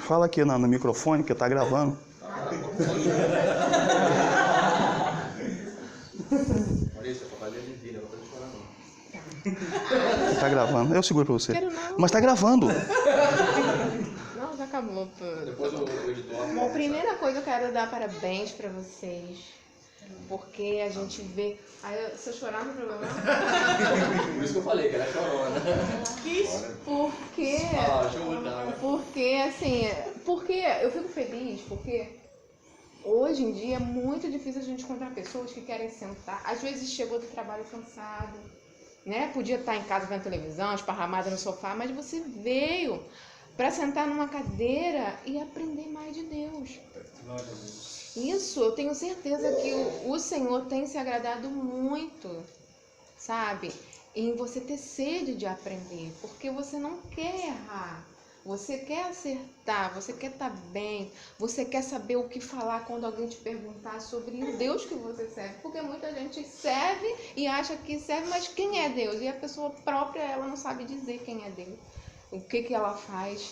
Fala aqui no microfone, que está gravando. Maurício, papai de vida, não pode chorar não. Está gravando, eu seguro para você. Quero não. Mas está gravando. Não, já acabou. Depois o editor. Bom, primeira coisa, eu quero dar parabéns pra vocês. Porque a gente vê... Aí, se eu chorar, não tem problema. Por isso que eu falei, que era chorona. Porque... Ah, deixa eu mudar. Porque, assim... Porque eu fico feliz, porque... Hoje em dia é muito difícil a gente encontrar pessoas que querem sentar. Às vezes chegou do trabalho cansado, né? Podia estar em casa vendo televisão, esparramada no sofá, mas você veio para sentar numa cadeira e aprender mais de Deus. Isso, eu tenho certeza que o Senhor tem se agradado muito, sabe? Em você ter sede de aprender, porque você não quer errar. Você quer acertar, você quer estar bem, você quer saber o que falar quando alguém te perguntar sobre o Deus que você serve. Porque muita gente serve e acha que serve, mas quem é Deus? E a pessoa própria, ela não sabe dizer quem é Deus, o que ela faz,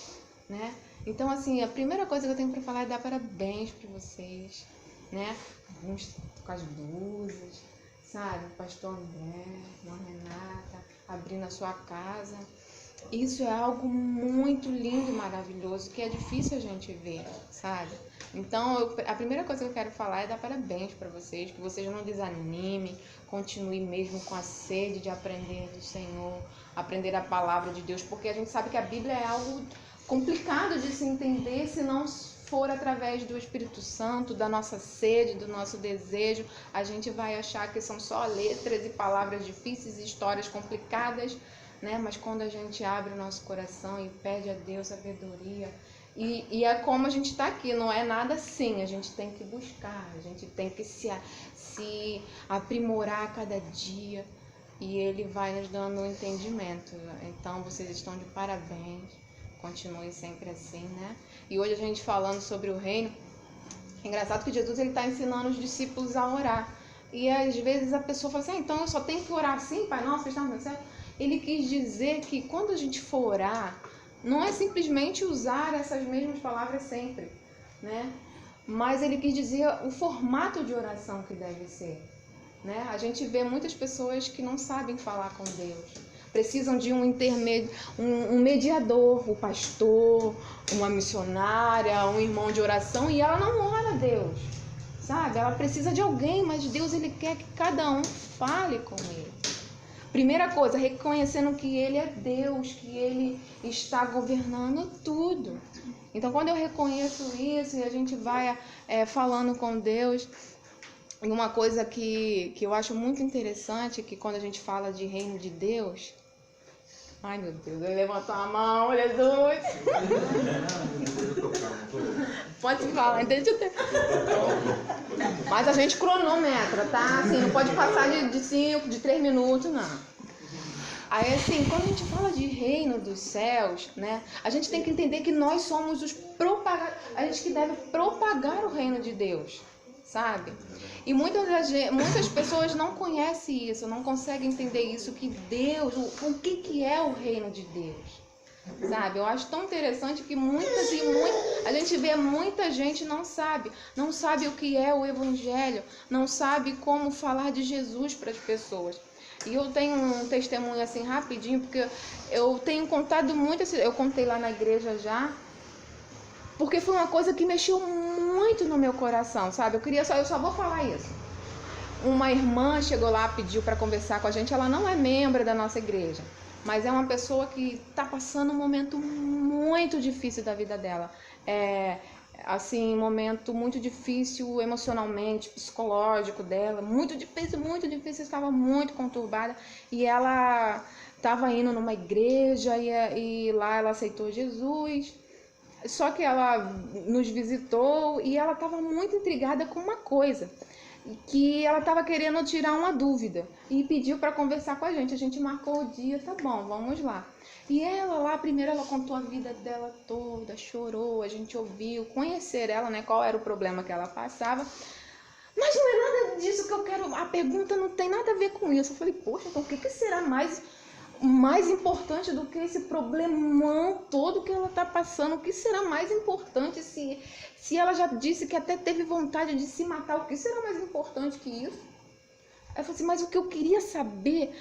né? Então, assim, a primeira coisa que eu tenho para falar é dar parabéns para vocês, né? Alguns com as luzes, sabe? O pastor André, a irmã Renata, abrindo a sua casa. Isso é algo muito lindo e maravilhoso, que é difícil a gente ver, sabe? Então, a primeira coisa que eu quero falar é dar parabéns para vocês, que vocês não desanimem, continuem mesmo com a sede de aprender do Senhor, aprender a palavra de Deus, porque a gente sabe que a Bíblia é algo complicado de se entender se não for através do Espírito Santo, da nossa sede, do nosso desejo. A gente vai achar que são só letras e palavras difíceis e histórias complicadas, né? Mas quando a gente abre o nosso coração e pede a Deus sabedoria, e é como a gente está aqui, não é nada assim, a gente tem que buscar, a gente tem que se aprimorar a cada dia, e Ele vai nos dando um entendimento. Então vocês estão de parabéns, continuem sempre assim, né? E hoje a gente falando sobre o reino, é engraçado que Jesus está ensinando os discípulos a orar, e às vezes a pessoa fala assim, então eu só tenho que orar assim, Pai Nosso que estás no céu? Ele quis dizer que quando a gente for orar, não é simplesmente usar essas mesmas palavras sempre, né? Mas ele quis dizer o formato de oração que deve ser, né? A gente vê muitas pessoas que não sabem falar com Deus, precisam de um mediador, o pastor, uma missionária, um irmão de oração, e ela não ora a Deus, sabe? Ela precisa de alguém, mas Deus, Ele quer que cada um fale com Ele. Primeira coisa, reconhecendo que Ele é Deus, que Ele está governando tudo. Então, quando eu reconheço isso e a gente vai falando com Deus, e uma coisa que eu acho muito interessante, que quando a gente fala de reino de Deus, Ai, meu Deus, ele levantou a mão, Jesus. Pode falar, deixa eu ter. Mas a gente cronometra, tá? Assim, não pode passar de 3 minutos, não. Aí, assim, quando a gente fala de reino dos céus, né? A gente tem que entender que nós somos a gente que deve propagar o reino de Deus, sabe? E muitas pessoas não conhecem isso, não conseguem entender isso, que Deus, o que é o reino de Deus, sabe? Eu acho tão interessante que a gente vê muita gente não sabe o que é o evangelho, não sabe como falar de Jesus para as pessoas. E eu tenho um testemunho assim rapidinho, porque eu tenho contado muito, eu contei lá na igreja já, porque foi uma coisa que mexeu muito no meu coração, sabe? Eu só vou falar isso. Uma irmã chegou lá, pediu para conversar com a gente, ela não é membro da nossa igreja, mas é uma pessoa que está passando um momento muito difícil da vida dela. Assim, um momento muito difícil emocionalmente, psicológico dela, muito difícil, estava muito conturbada, e ela estava indo numa igreja e lá ela aceitou Jesus, só que ela nos visitou e ela estava muito intrigada com uma coisa, que ela estava querendo tirar uma dúvida e pediu para conversar com a gente marcou o dia, tá bom, vamos lá. E ela lá, primeiro ela contou a vida dela toda, chorou, a gente ouviu, conhecer ela, né, qual era o problema que ela passava. Mas não é nada disso que eu quero, a pergunta não tem nada a ver com isso. Eu falei, poxa, então o que será mais importante do que esse problemão todo que ela está passando? O que será mais importante se ela já disse que até teve vontade de se matar? O que será mais importante que isso? Eu falei assim, mas o que eu queria saber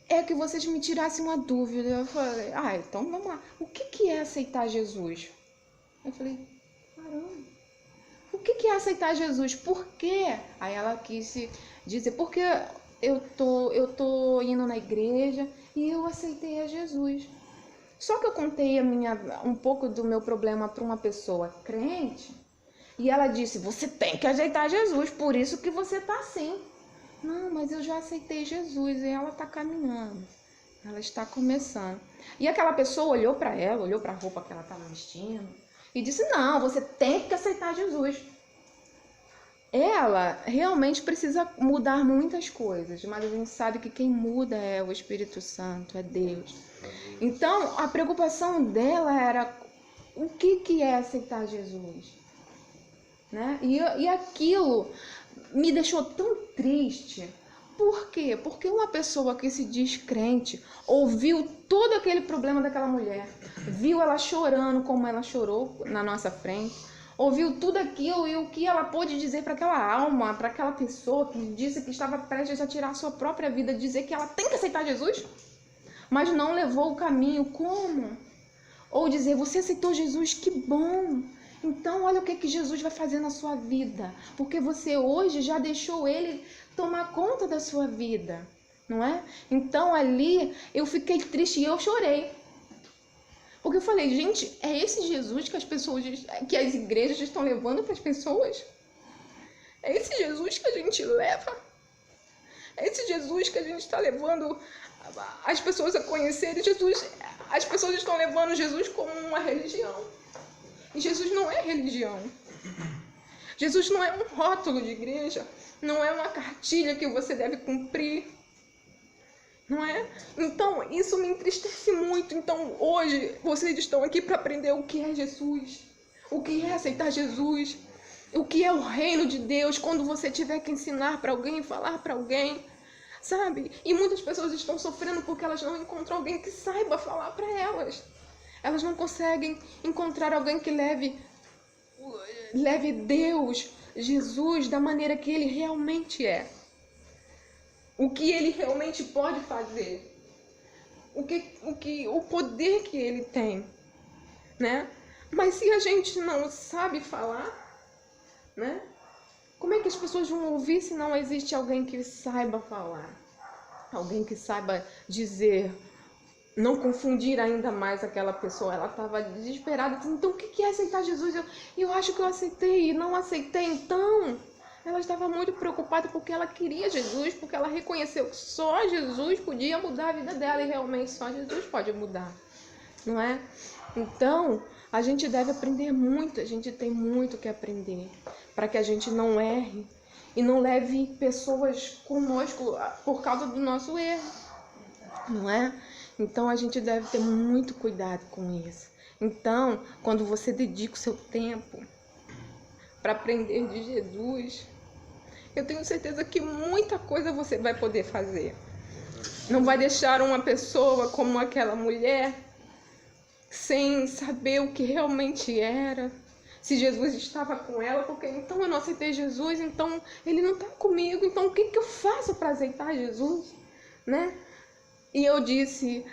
é que vocês me tirassem uma dúvida. Eu falei, então vamos lá. O que é aceitar Jesus? Eu falei, caramba, o que é aceitar Jesus? Por quê? Aí ela quis dizer, porque eu tô indo na igreja e eu aceitei a Jesus. Só que eu contei um pouco do meu problema para uma pessoa crente e ela disse, você tem que aceitar Jesus, por isso que você tá assim. Não, mas eu já aceitei Jesus e ela está caminhando, ela está começando. E aquela pessoa olhou para ela, olhou para a roupa que ela estava vestindo e disse, não, você tem que aceitar Jesus. Ela realmente precisa mudar muitas coisas, mas a gente sabe que quem muda é o Espírito Santo, é Deus. Então, a preocupação dela era o que é aceitar Jesus, né? E aquilo me deixou tão triste. Por quê? Porque uma pessoa que se diz crente ouviu todo aquele problema daquela mulher, viu ela chorando como ela chorou na nossa frente, ouviu tudo aquilo e o que ela pôde dizer para aquela alma, para aquela pessoa que disse que estava prestes a tirar a sua própria vida, dizer que ela tem que aceitar Jesus, mas não levou o caminho. Como? Ou dizer, você aceitou Jesus, que bom! Então, olha o que Jesus vai fazer na sua vida, porque você hoje já deixou Ele tomar conta da sua vida, não é? Então, ali, eu fiquei triste e eu chorei. Porque eu falei, gente, é esse Jesus que as igrejas estão levando para as pessoas? É esse Jesus que a gente leva? É esse Jesus que a gente está levando as pessoas a conhecerem? As pessoas estão levando Jesus como uma religião. E Jesus não é religião. Jesus não é um rótulo de igreja. Não é uma cartilha que você deve cumprir. Não é? Então, isso me entristece muito. Então, hoje, vocês estão aqui para aprender o que é Jesus. O que é aceitar Jesus. O que é o reino de Deus. Quando você tiver que ensinar para alguém, falar para alguém. Sabe? E muitas pessoas estão sofrendo porque elas não encontram alguém que saiba falar para elas. Elas não conseguem encontrar alguém que leve Deus, Jesus, da maneira que Ele realmente é. O que Ele realmente pode fazer. O poder que Ele tem. Né? Mas se a gente não sabe falar, né? Como é que as pessoas vão ouvir se não existe alguém que saiba falar? Alguém que saiba dizer... Não confundir ainda mais aquela pessoa. Ela estava desesperada. Então, o que é aceitar Jesus? Eu acho que eu aceitei e não aceitei. Então, Ela estava muito preocupada porque ela queria Jesus, porque ela reconheceu que só Jesus podia mudar a vida dela e realmente só Jesus pode mudar, não é? Então, a gente deve aprender muito, a gente tem muito que aprender para que a gente não erre e não leve pessoas conosco por causa do nosso erro, não é? Então, a gente deve ter muito cuidado com isso. Então, quando você dedica o seu tempo para aprender de Jesus, eu tenho certeza que muita coisa você vai poder fazer. Não vai deixar uma pessoa como aquela mulher sem saber o que realmente era, se Jesus estava com ela, porque então eu não aceitei Jesus, então ele não está comigo, então o que eu faço para aceitar Jesus, né? E eu disse,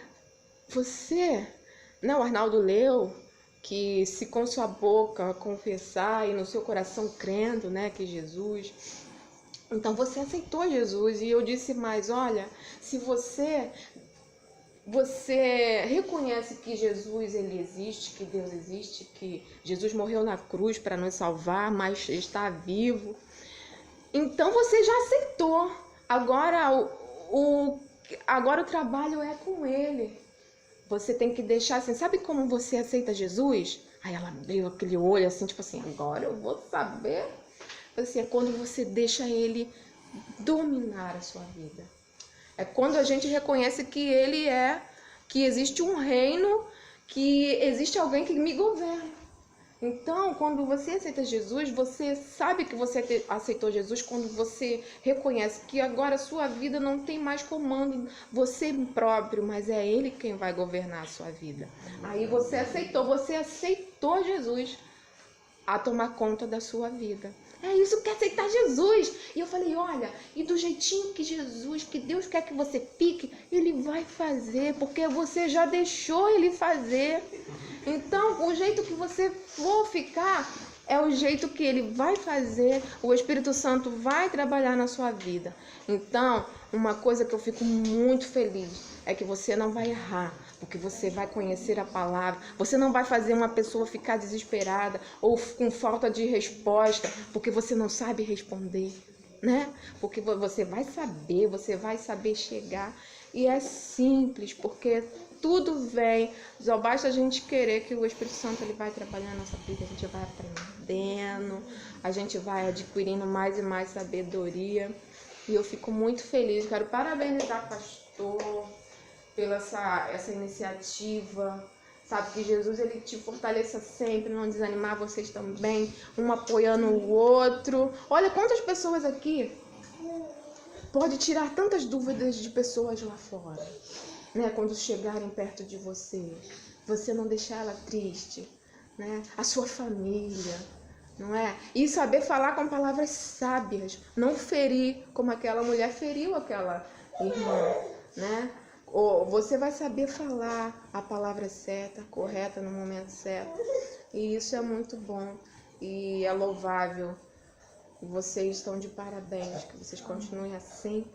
você, né, o Arnaldo leu, que se com sua boca confessar e no seu coração crendo, né, que Jesus... Então você aceitou Jesus. E eu disse mais, olha, se você reconhece que Jesus ele existe, que Deus existe, que Jesus morreu na cruz para nos salvar, mas está vivo, então você já aceitou. Agora o trabalho é com ele. Você tem que deixar assim, sabe como você aceita Jesus? Aí ela abriu aquele olho assim, tipo assim, agora eu vou saber. Assim, é quando você deixa ele dominar a sua vida. É quando a gente reconhece que que existe um reino, que existe alguém que me governa. Então, quando você aceita Jesus, você sabe que você aceitou Jesus quando você reconhece que agora a sua vida não tem mais comando você próprio, mas é Ele quem vai governar a sua vida. Aí você aceitou Jesus a tomar conta da sua vida. É isso que é aceitar Jesus. E eu falei, olha, e do jeitinho que Jesus, que Deus quer que você fique, Ele vai fazer, porque você já deixou Ele fazer. Então, o jeito que você for ficar é o jeito que Ele vai fazer, o Espírito Santo vai trabalhar na sua vida. Então, uma coisa que eu fico muito feliz é que você não vai errar, porque você vai conhecer a palavra, você não vai fazer uma pessoa ficar desesperada ou com falta de resposta, porque você não sabe responder, né? Porque você vai saber chegar, e é simples, porque tudo vem, só basta a gente querer que o Espírito Santo ele vai trabalhar na nossa vida, a gente vai aprendendo, a gente vai adquirindo mais e mais sabedoria, e eu fico muito feliz, quero parabenizar o pastor pela essa iniciativa, sabe, que Jesus ele te fortaleça sempre, não desanimar vocês também, um apoiando o outro. Olha quantas pessoas aqui pode tirar tantas dúvidas de pessoas lá fora, né, quando chegarem perto de você não deixar ela triste, né, a sua família, não é? E saber falar com palavras sábias, não ferir como aquela mulher feriu aquela irmã, né? Ou você vai saber falar a palavra certa, correta, no momento certo. E isso é muito bom e é louvável. Vocês estão de parabéns, que vocês continuem assim,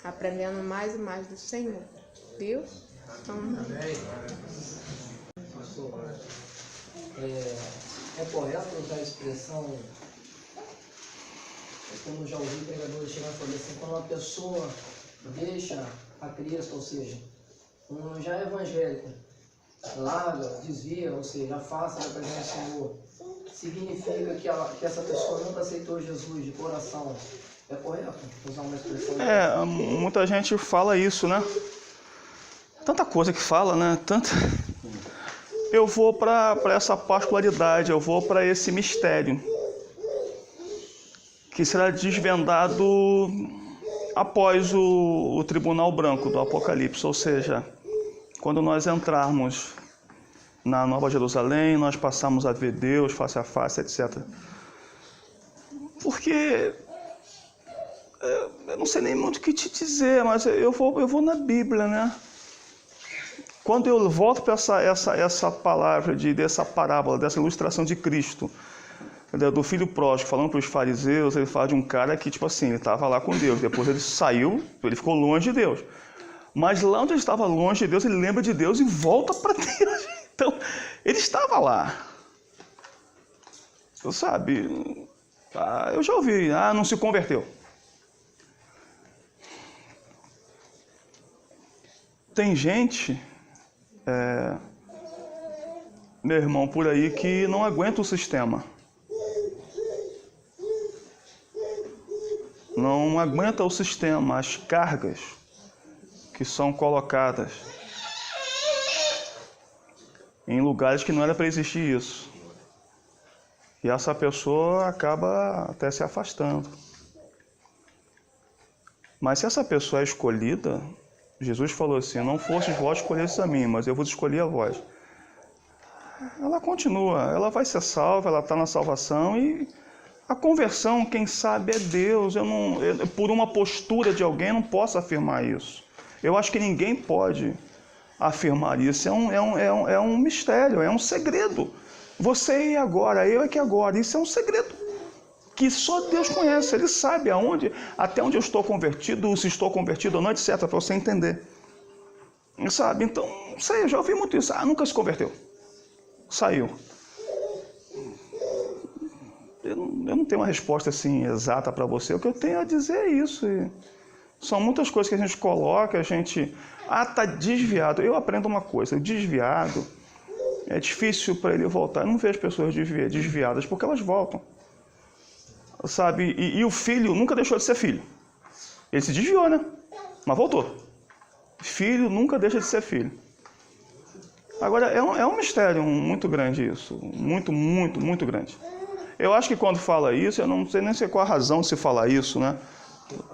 aprendendo mais e mais do Senhor. Viu? Amém. Pastor, é correto usar a expressão, como já ouvi pregadores chegar e falar assim, quando uma pessoa deixa a Cristo, ou seja, já é evangélico, larga, desvia, ou seja, afasta da presença do Senhor, significa que essa pessoa nunca aceitou Jesus de coração. É correto usar uma expressão? Muita gente fala isso, né? Tanta coisa que fala, né? Eu vou para essa particularidade, eu vou para esse mistério que será desvendado após o tribunal branco do Apocalipse, ou seja, quando nós entrarmos na Nova Jerusalém, nós passamos a ver Deus face a face, etc. Porque eu não sei nem muito o que te dizer, mas eu vou na Bíblia, né? Quando eu volto para essa palavra, dessa parábola, dessa ilustração de Cristo, do filho pródigo, falando para os fariseus, ele fala de um cara que, tipo assim, ele estava lá com Deus, depois ele saiu, ele ficou longe de Deus. Mas lá onde ele estava longe de Deus, ele lembra de Deus e volta para Deus. Então, ele estava lá. Sabe, Eu já ouvi, não se converteu. Tem gente, meu irmão, por aí que não aguenta o sistema. Não aguenta o sistema, as cargas que são colocadas em lugares que não era para existir isso. E essa pessoa acaba até se afastando. Mas se essa pessoa é escolhida, Jesus falou assim, não fostes vós escolhestes a mim, mas eu vos escolhi a vós. Ela continua, ela vai ser salva, ela está na salvação e a conversão, quem sabe, é Deus. Por uma postura de alguém, não posso afirmar isso. Eu acho que ninguém pode afirmar isso. É um mistério, é um segredo. Você e agora, eu é que agora. Isso é um segredo que só Deus conhece. Ele sabe até onde eu estou convertido, se estou convertido ou não, etc. Para você entender. Sabe? Então, sei, eu já ouvi muito isso. Nunca se converteu. Saiu. Eu não tenho uma resposta assim exata para você. O que eu tenho a dizer é isso. São muitas coisas que a gente coloca, está desviado. Eu aprendo uma coisa, o desviado é difícil para ele voltar. Eu não vejo pessoas desviadas porque elas voltam. Sabe? E o filho nunca deixou de ser filho. Ele se desviou, né? Mas voltou. Filho nunca deixa de ser filho. Agora, é um mistério muito grande isso. Muito, muito, muito grande. Eu acho que quando fala isso, eu não sei nem qual a razão de se falar isso, né?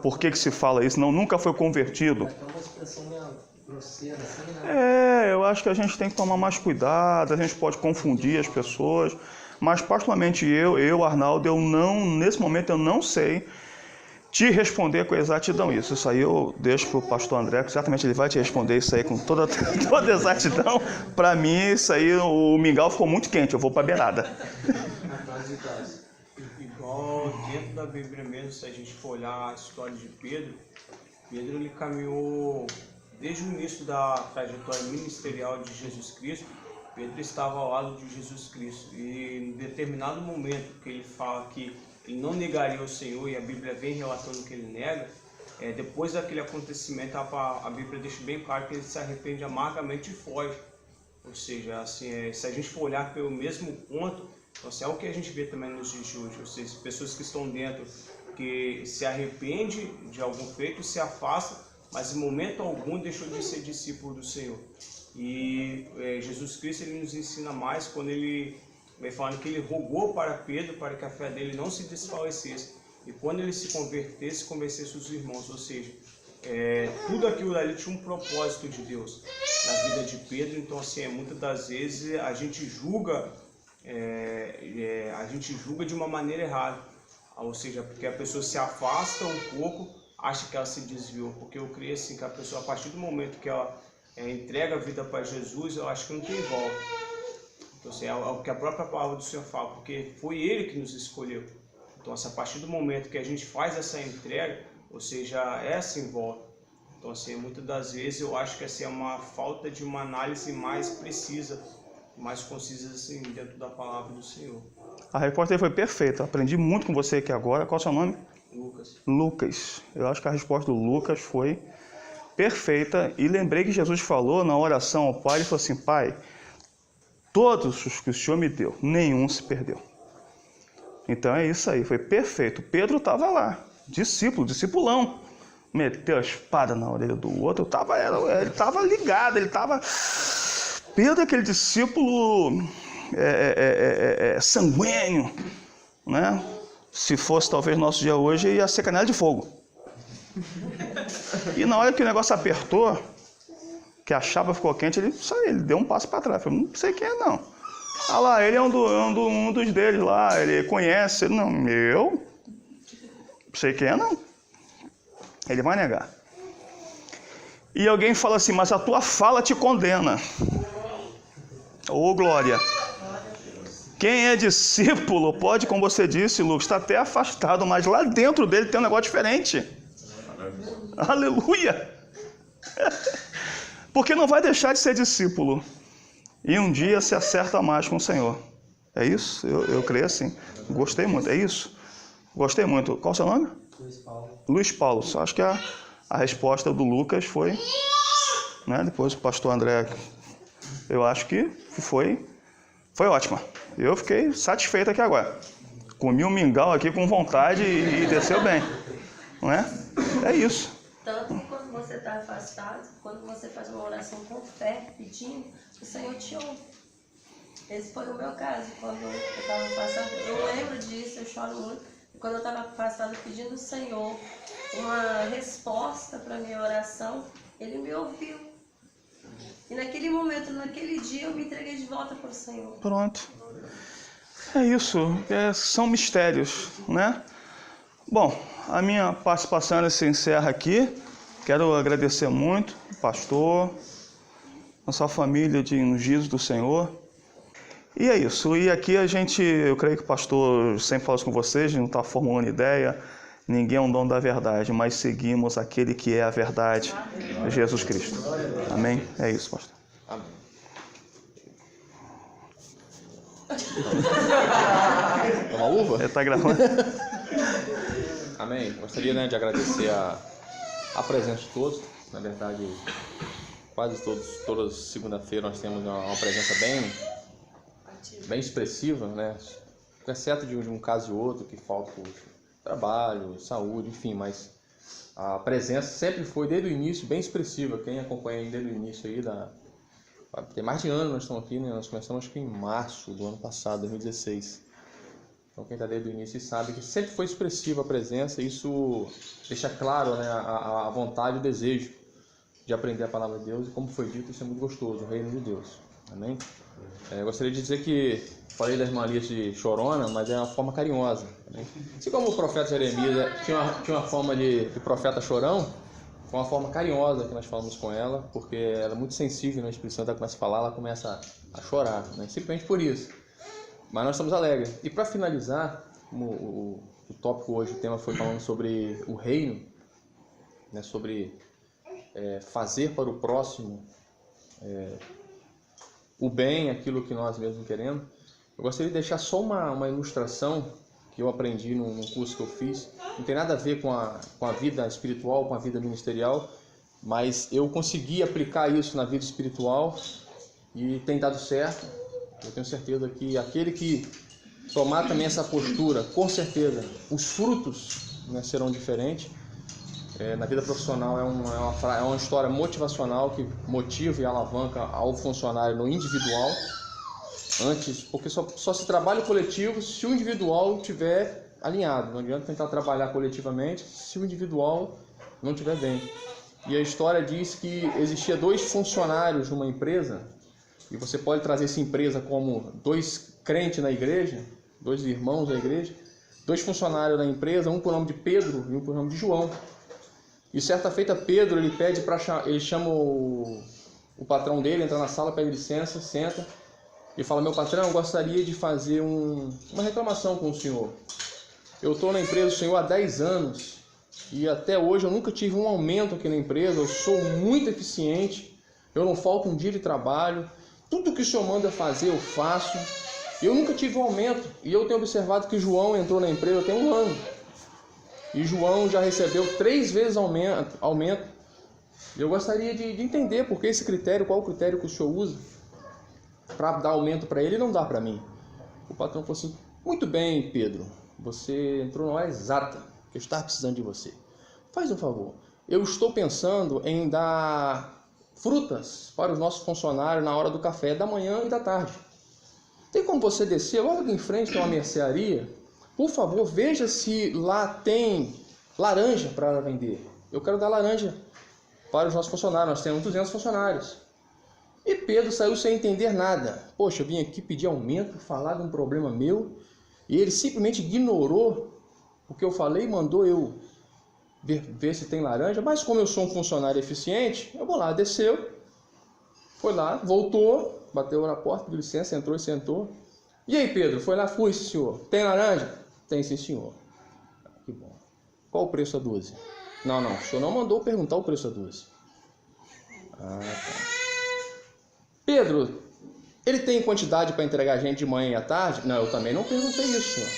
Por que se fala isso? Nunca foi convertido. É uma expressão meio grosseira, assim, né? Eu acho que a gente tem que tomar mais cuidado, a gente pode confundir as pessoas, mas particularmente eu, Arnaldo, nesse momento eu não sei te responder com exatidão isso. Isso aí eu deixo para o pastor André, que certamente ele vai te responder isso aí com toda exatidão. Para mim, isso aí, o mingau ficou muito quente, eu vou para a beirada. Igual dentro da Bíblia mesmo, se a gente for olhar a história de Pedro ele caminhou desde o início da trajetória ministerial de Jesus Cristo. Pedro estava ao lado de Jesus Cristo e em determinado momento que ele fala que ele não negaria o Senhor, e a Bíblia vem relatando que ele nega, depois daquele acontecimento a Bíblia deixa bem claro que ele se arrepende amargamente e foge. Ou seja, assim, se a gente for olhar pelo mesmo ponto, então, assim, é o que a gente vê também nos dias de hoje, ou seja, pessoas que estão dentro, que se arrepende de algum feito, se afasta, mas em momento algum deixou de ser discípulo do Senhor. E Jesus Cristo ele nos ensina mais quando ele vem falando que ele rogou para Pedro para que a fé dele não se desfalecesse. E quando ele se convertesse, convencesse os irmãos, ou seja, tudo aquilo ali tinha um propósito de Deus na vida de Pedro. Então, assim, muitas das vezes a gente julga de uma maneira errada, ou seja, porque a pessoa se afasta um pouco, acha que ela se desviou, porque eu creio assim que a pessoa, a partir do momento que ela entrega a vida para Jesus, eu acho que não tem volta. Então, assim, é o que a própria palavra do Senhor fala, porque foi Ele que nos escolheu. Então, assim, a partir do momento que a gente faz essa entrega, ou seja, sem volta. Então, assim, muitas das vezes eu acho que assim, é uma falta de uma análise mais precisa, mais concisa assim, dentro da palavra do Senhor. A resposta foi perfeita. Aprendi muito com você aqui agora. Qual é o seu nome? Lucas. Lucas. Eu acho que a resposta do Lucas foi perfeita. E lembrei que Jesus falou na oração ao Pai, ele falou assim, Pai, todos os que o Senhor me deu, nenhum se perdeu. Então é isso aí, foi perfeito. Pedro estava lá, discipulão. Meteu a espada na orelha do outro, ele estava ligado, ele estava... Pedro é aquele discípulo sanguíneo, né? Se fosse talvez nosso dia hoje, ia ser canela de fogo. E na hora que o negócio apertou, que a chapa ficou quente, ele deu um passo para trás. Falei, não sei quem é não. Ah lá, ele é um dos deles lá, ele conhece. Ele, não, eu? Não sei quem é não. Ele vai negar. E alguém fala assim, mas a tua fala te condena. Ô, glória! Quem é discípulo pode, como você disse, Lucas, estar até afastado, mas lá dentro dele tem um negócio diferente. Aleluia! Porque não vai deixar de ser discípulo. E um dia se acerta mais com o Senhor. É isso? Eu creio assim. Gostei muito. É isso? Gostei muito. Qual o seu nome? Luiz Paulo. Luiz Paulo. Só acho que a resposta do Lucas foi, né? Depois o pastor André, eu acho que foi ótima. Eu fiquei satisfeito aqui agora. Comi um mingau aqui com vontade e desceu bem, não é? É isso. Tanto que quando você está afastado, quando você faz uma oração com fé, pedindo, o Senhor te ouve. Esse foi o meu caso, quando eu estava afastado. Eu lembro disso, eu choro muito. Quando eu estava afastado pedindo ao Senhor uma resposta para a minha oração, Ele me ouviu. E naquele momento, naquele dia, eu me entreguei de volta para o Senhor. Pronto. É isso. São mistérios, né? Bom, a minha participação se encerra aqui. Quero agradecer muito o pastor, a sua família de ungidos do Senhor. E é isso. E aqui eu creio que o pastor sempre fala isso com vocês, a gente não está formulando ideia, ninguém é um dono da verdade, mas seguimos aquele que é a verdade, Jesus Cristo. Amém? É isso, pastor. Amém. Uma uva? Ele está gravando? Amém. Gostaria, de agradecer a presença de todos. Na verdade, quase todas segunda-feira nós temos uma presença bem expressiva, né? Exceto de um caso e outro que falta por trabalho, saúde, enfim, mas a presença sempre foi desde o início bem expressiva. Quem acompanha desde o início aí tem mais de ano nós estamos aqui, né? Nós começamos acho que em março do ano passado, 2016. Então quem está desde o início sabe que sempre foi expressiva a presença, e isso deixa claro, né, a vontade e o desejo de aprender a palavra de Deus, e como foi dito, isso é muito gostoso, o reino de Deus. Amém? Gostaria de dizer que falei da irmã Alice chorona, mas é uma forma carinhosa. Amém? Assim como o profeta Jeremias tinha uma forma de profeta chorão, foi uma forma carinhosa que nós falamos com ela, porque ela é muito sensível, né? A Espírito Santo começa a falar, ela começa a chorar, né? Simplesmente por isso. Mas nós estamos alegres. E para finalizar, como o tópico hoje, o tema foi falando sobre o reino, né? Sobre fazer para o próximo o bem, aquilo que nós mesmos queremos. Eu gostaria de deixar só uma ilustração que eu aprendi num curso que eu fiz. Não tem nada a ver com a vida espiritual, com a vida ministerial, mas eu consegui aplicar isso na vida espiritual e tem dado certo. Eu tenho certeza que aquele que tomar também essa postura, com certeza, os frutos, né, serão diferentes. Na vida profissional é uma história motivacional que motiva e alavanca ao funcionário no individual. Antes, porque só se trabalha o coletivo se o individual estiver alinhado. Não adianta tentar trabalhar coletivamente se o individual não estiver bem. E a história diz que existia 2 funcionários numa empresa, e você pode trazer essa empresa como 2 crentes na igreja, 2 irmãos da igreja, 2 funcionários da empresa, um por nome de Pedro e um por nome de João. E certa feita Pedro ele chama o patrão dele, entra na sala, pede licença, senta e fala: meu patrão, eu gostaria de fazer uma reclamação com o senhor. Eu estou na empresa do senhor há 10 anos e até hoje eu nunca tive um aumento aqui na empresa, eu sou muito eficiente, eu não falto um dia de trabalho, tudo que o senhor manda fazer eu faço, eu nunca tive um aumento. E eu tenho observado que João entrou na empresa tem 1 ano. E João já recebeu 3 vezes aumento. Eu gostaria de entender por que esse critério, qual o critério que o senhor usa para dar aumento para ele e não dá para mim. O patrão falou assim: muito bem, Pedro, você entrou na hora exata, que eu estava precisando de você. Faz um favor, eu estou pensando em dar frutas para os nossos funcionários na hora do café da manhã e da tarde. Tem como você descer logo em frente, tem uma mercearia? Por favor, veja se lá tem laranja para vender. Eu quero dar laranja para os nossos funcionários. Nós temos 200 funcionários. E Pedro saiu sem entender nada. Poxa, eu vim aqui pedir aumento, falar de um problema meu, e ele simplesmente ignorou o que eu falei e mandou eu ver se tem laranja. Mas como eu sou um funcionário eficiente, eu vou lá, desceu, foi lá, voltou, bateu na porta, pediu licença, entrou e sentou. E aí, Pedro, foi lá? Fui, senhor. Tem laranja? Tem, sim, senhor. Que bom. Qual o preço a 12? Não, o senhor não mandou perguntar o preço a 12. Ah, tá. Pedro, ele tem quantidade para entregar a gente de manhã e à tarde? Não, eu também não perguntei isso, senhor.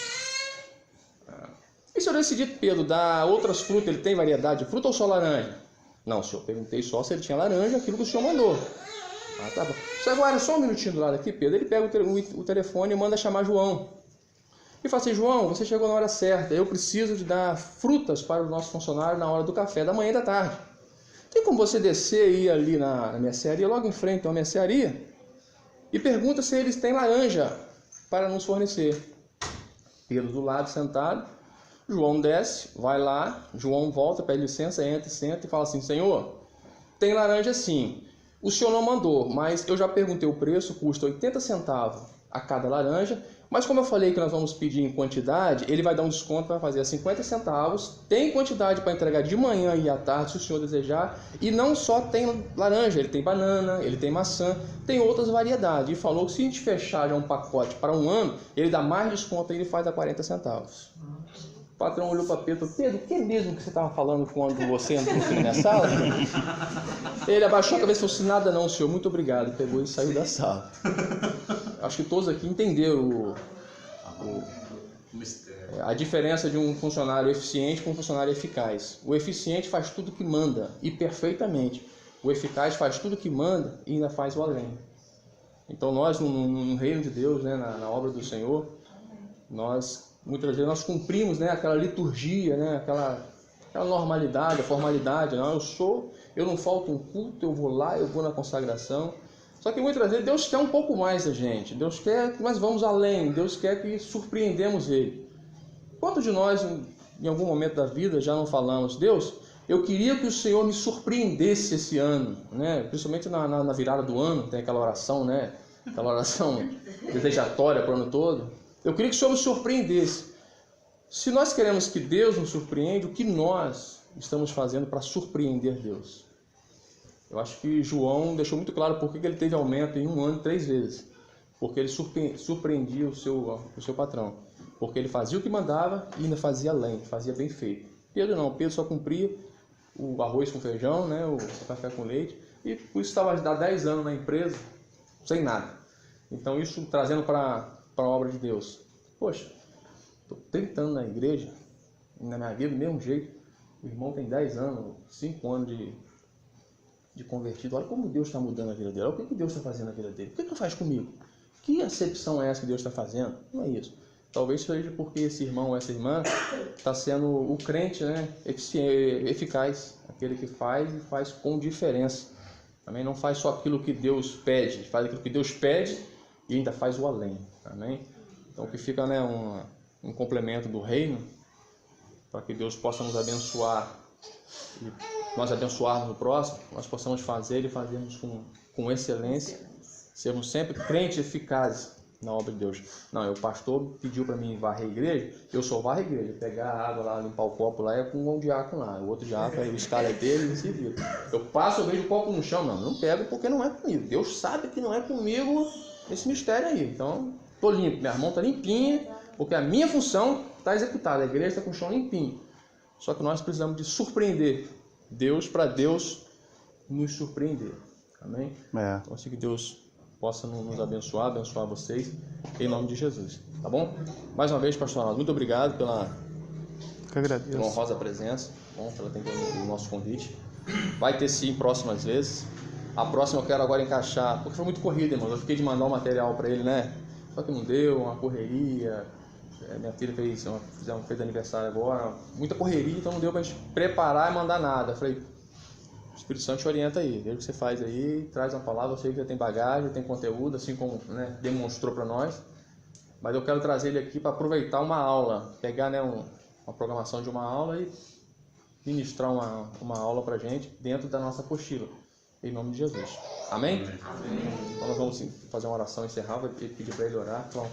se eu decidir, Pedro, dar outras frutas, ele tem variedade de fruta ou só laranja? Não, senhor, perguntei só se ele tinha laranja, aquilo que o senhor mandou. Ah, tá bom. Só agora, só um minutinho do lado aqui, Pedro. Ele pega o telefone e manda chamar João. E fala assim, João, você chegou na hora certa, eu preciso de dar frutas para o nosso funcionário na hora do café da manhã e da tarde. Tem como você descer e ir ali na mercearia, logo em frente tem uma mercearia, e pergunta se eles têm laranja para nos fornecer. Pedro do lado, sentado, João desce, vai lá, João volta, pede licença, entra, senta e fala assim, Senhor, tem laranja sim. O senhor não mandou, mas eu já perguntei o preço, custa 80 centavos a cada laranja, mas como eu falei que nós vamos pedir em quantidade, ele vai dar um desconto para fazer a 50 centavos, tem quantidade para entregar de manhã e à tarde, se o senhor desejar, e não só tem laranja, ele tem banana, ele tem maçã, tem outras variedades, e falou que se a gente fechar já um pacote para um ano, ele dá mais desconto e ele faz a 40 centavos. O patrão olhou para Pedro e falou, Pedro, o que mesmo que você estava falando quando você entrou na minha sala? Ele abaixou a cabeça e falou assim, nada não, senhor, muito obrigado. Pegou e saiu da sala. Acho que todos aqui entenderam a diferença de um funcionário eficiente com um funcionário eficaz. O eficiente faz tudo que manda e perfeitamente. O eficaz faz tudo que manda e ainda faz o além. Então nós, no reino de Deus, né, na obra do Senhor, muitas vezes nós cumprimos, né, aquela liturgia, né, aquela normalidade, a formalidade. Não, eu não falto um culto, eu vou lá, eu vou na consagração. Só que muitas vezes Deus quer um pouco mais da gente. Deus quer que nós vamos além. Deus quer que surpreendemos Ele. Quantos de nós, em algum momento da vida, já não falamos, Deus, eu queria que o Senhor me surpreendesse esse ano, né? Principalmente na virada do ano, tem aquela oração, né? Aquela oração desejatória para o ano todo. Eu queria que o Senhor me surpreendesse. Se nós queremos que Deus nos surpreenda, o que nós estamos fazendo para surpreender Deus? Eu acho que João deixou muito claro por que ele teve aumento em um ano 3 vezes. Porque ele surpreendia o seu patrão. Porque ele fazia o que mandava e ainda fazia além, fazia bem feito. Pedro não, Pedro só cumpria o arroz com feijão, né, o café com leite, e por isso estava há 10 anos na empresa, sem nada. Então isso trazendo para a obra de Deus. Poxa, estou 30 anos na igreja, e na minha vida do mesmo jeito. O irmão tem 10 anos, 5 anos de convertido. Olha como Deus está mudando a vida dele. Olha o que Deus está fazendo na vida dele. O que Ele faz comigo? Que acepção é essa que Deus está fazendo? Não é isso. Talvez seja porque esse irmão ou essa irmã está sendo o crente, né, eficaz. Aquele que faz e faz com diferença. Também não faz só aquilo que Deus pede. Faz aquilo que Deus pede e ainda faz o além. Amém? Então que fica, né, um complemento do reino para que Deus possa nos abençoar e nós abençoarmos o próximo, nós possamos fazer e fazermos com excelência, sermos sempre crentes eficazes na obra de Deus. Não, o pastor pediu para mim varrer a igreja, eu só varro a igreja, pegar a água lá, limpar o copo lá, é com um diácono lá, o outro diácono, o escala é dele e se vira. Eu passo, eu vejo o copo no chão, não pego porque não é comigo. Deus sabe que não é comigo esse mistério aí. Então, estou limpo, minha mão está limpinha, porque a minha função está executada, a igreja está com o chão limpinho. Só que nós precisamos de surpreender Deus para Deus nos surpreender. Amém? Então, assim que Deus possa nos abençoar vocês, em nome de Jesus. Tá bom? Mais uma vez, pastor Arnaldo, muito obrigado pela honrosa presença, pela atendendo o nosso convite. Vai ter sim próximas vezes. A próxima eu quero agora encaixar, porque foi muito corrida, irmão. Eu fiquei de mandar o material para ele, né? Só que não deu, uma correria. Minha filha fez aniversário agora, muita correria, então não deu pra gente preparar e mandar nada. Eu falei, o Espírito Santo te orienta aí, veja o que você faz aí, traz uma palavra, eu sei que já tem bagagem, tem conteúdo, assim como, né, demonstrou para nós, mas eu quero trazer ele aqui para aproveitar uma aula, pegar, né, uma programação de uma aula e ministrar uma aula pra gente dentro da nossa apostila, em nome de Jesus. Amém? Amém. Então nós vamos fazer uma oração e encerrar, vou pedir para ele orar. Vamos,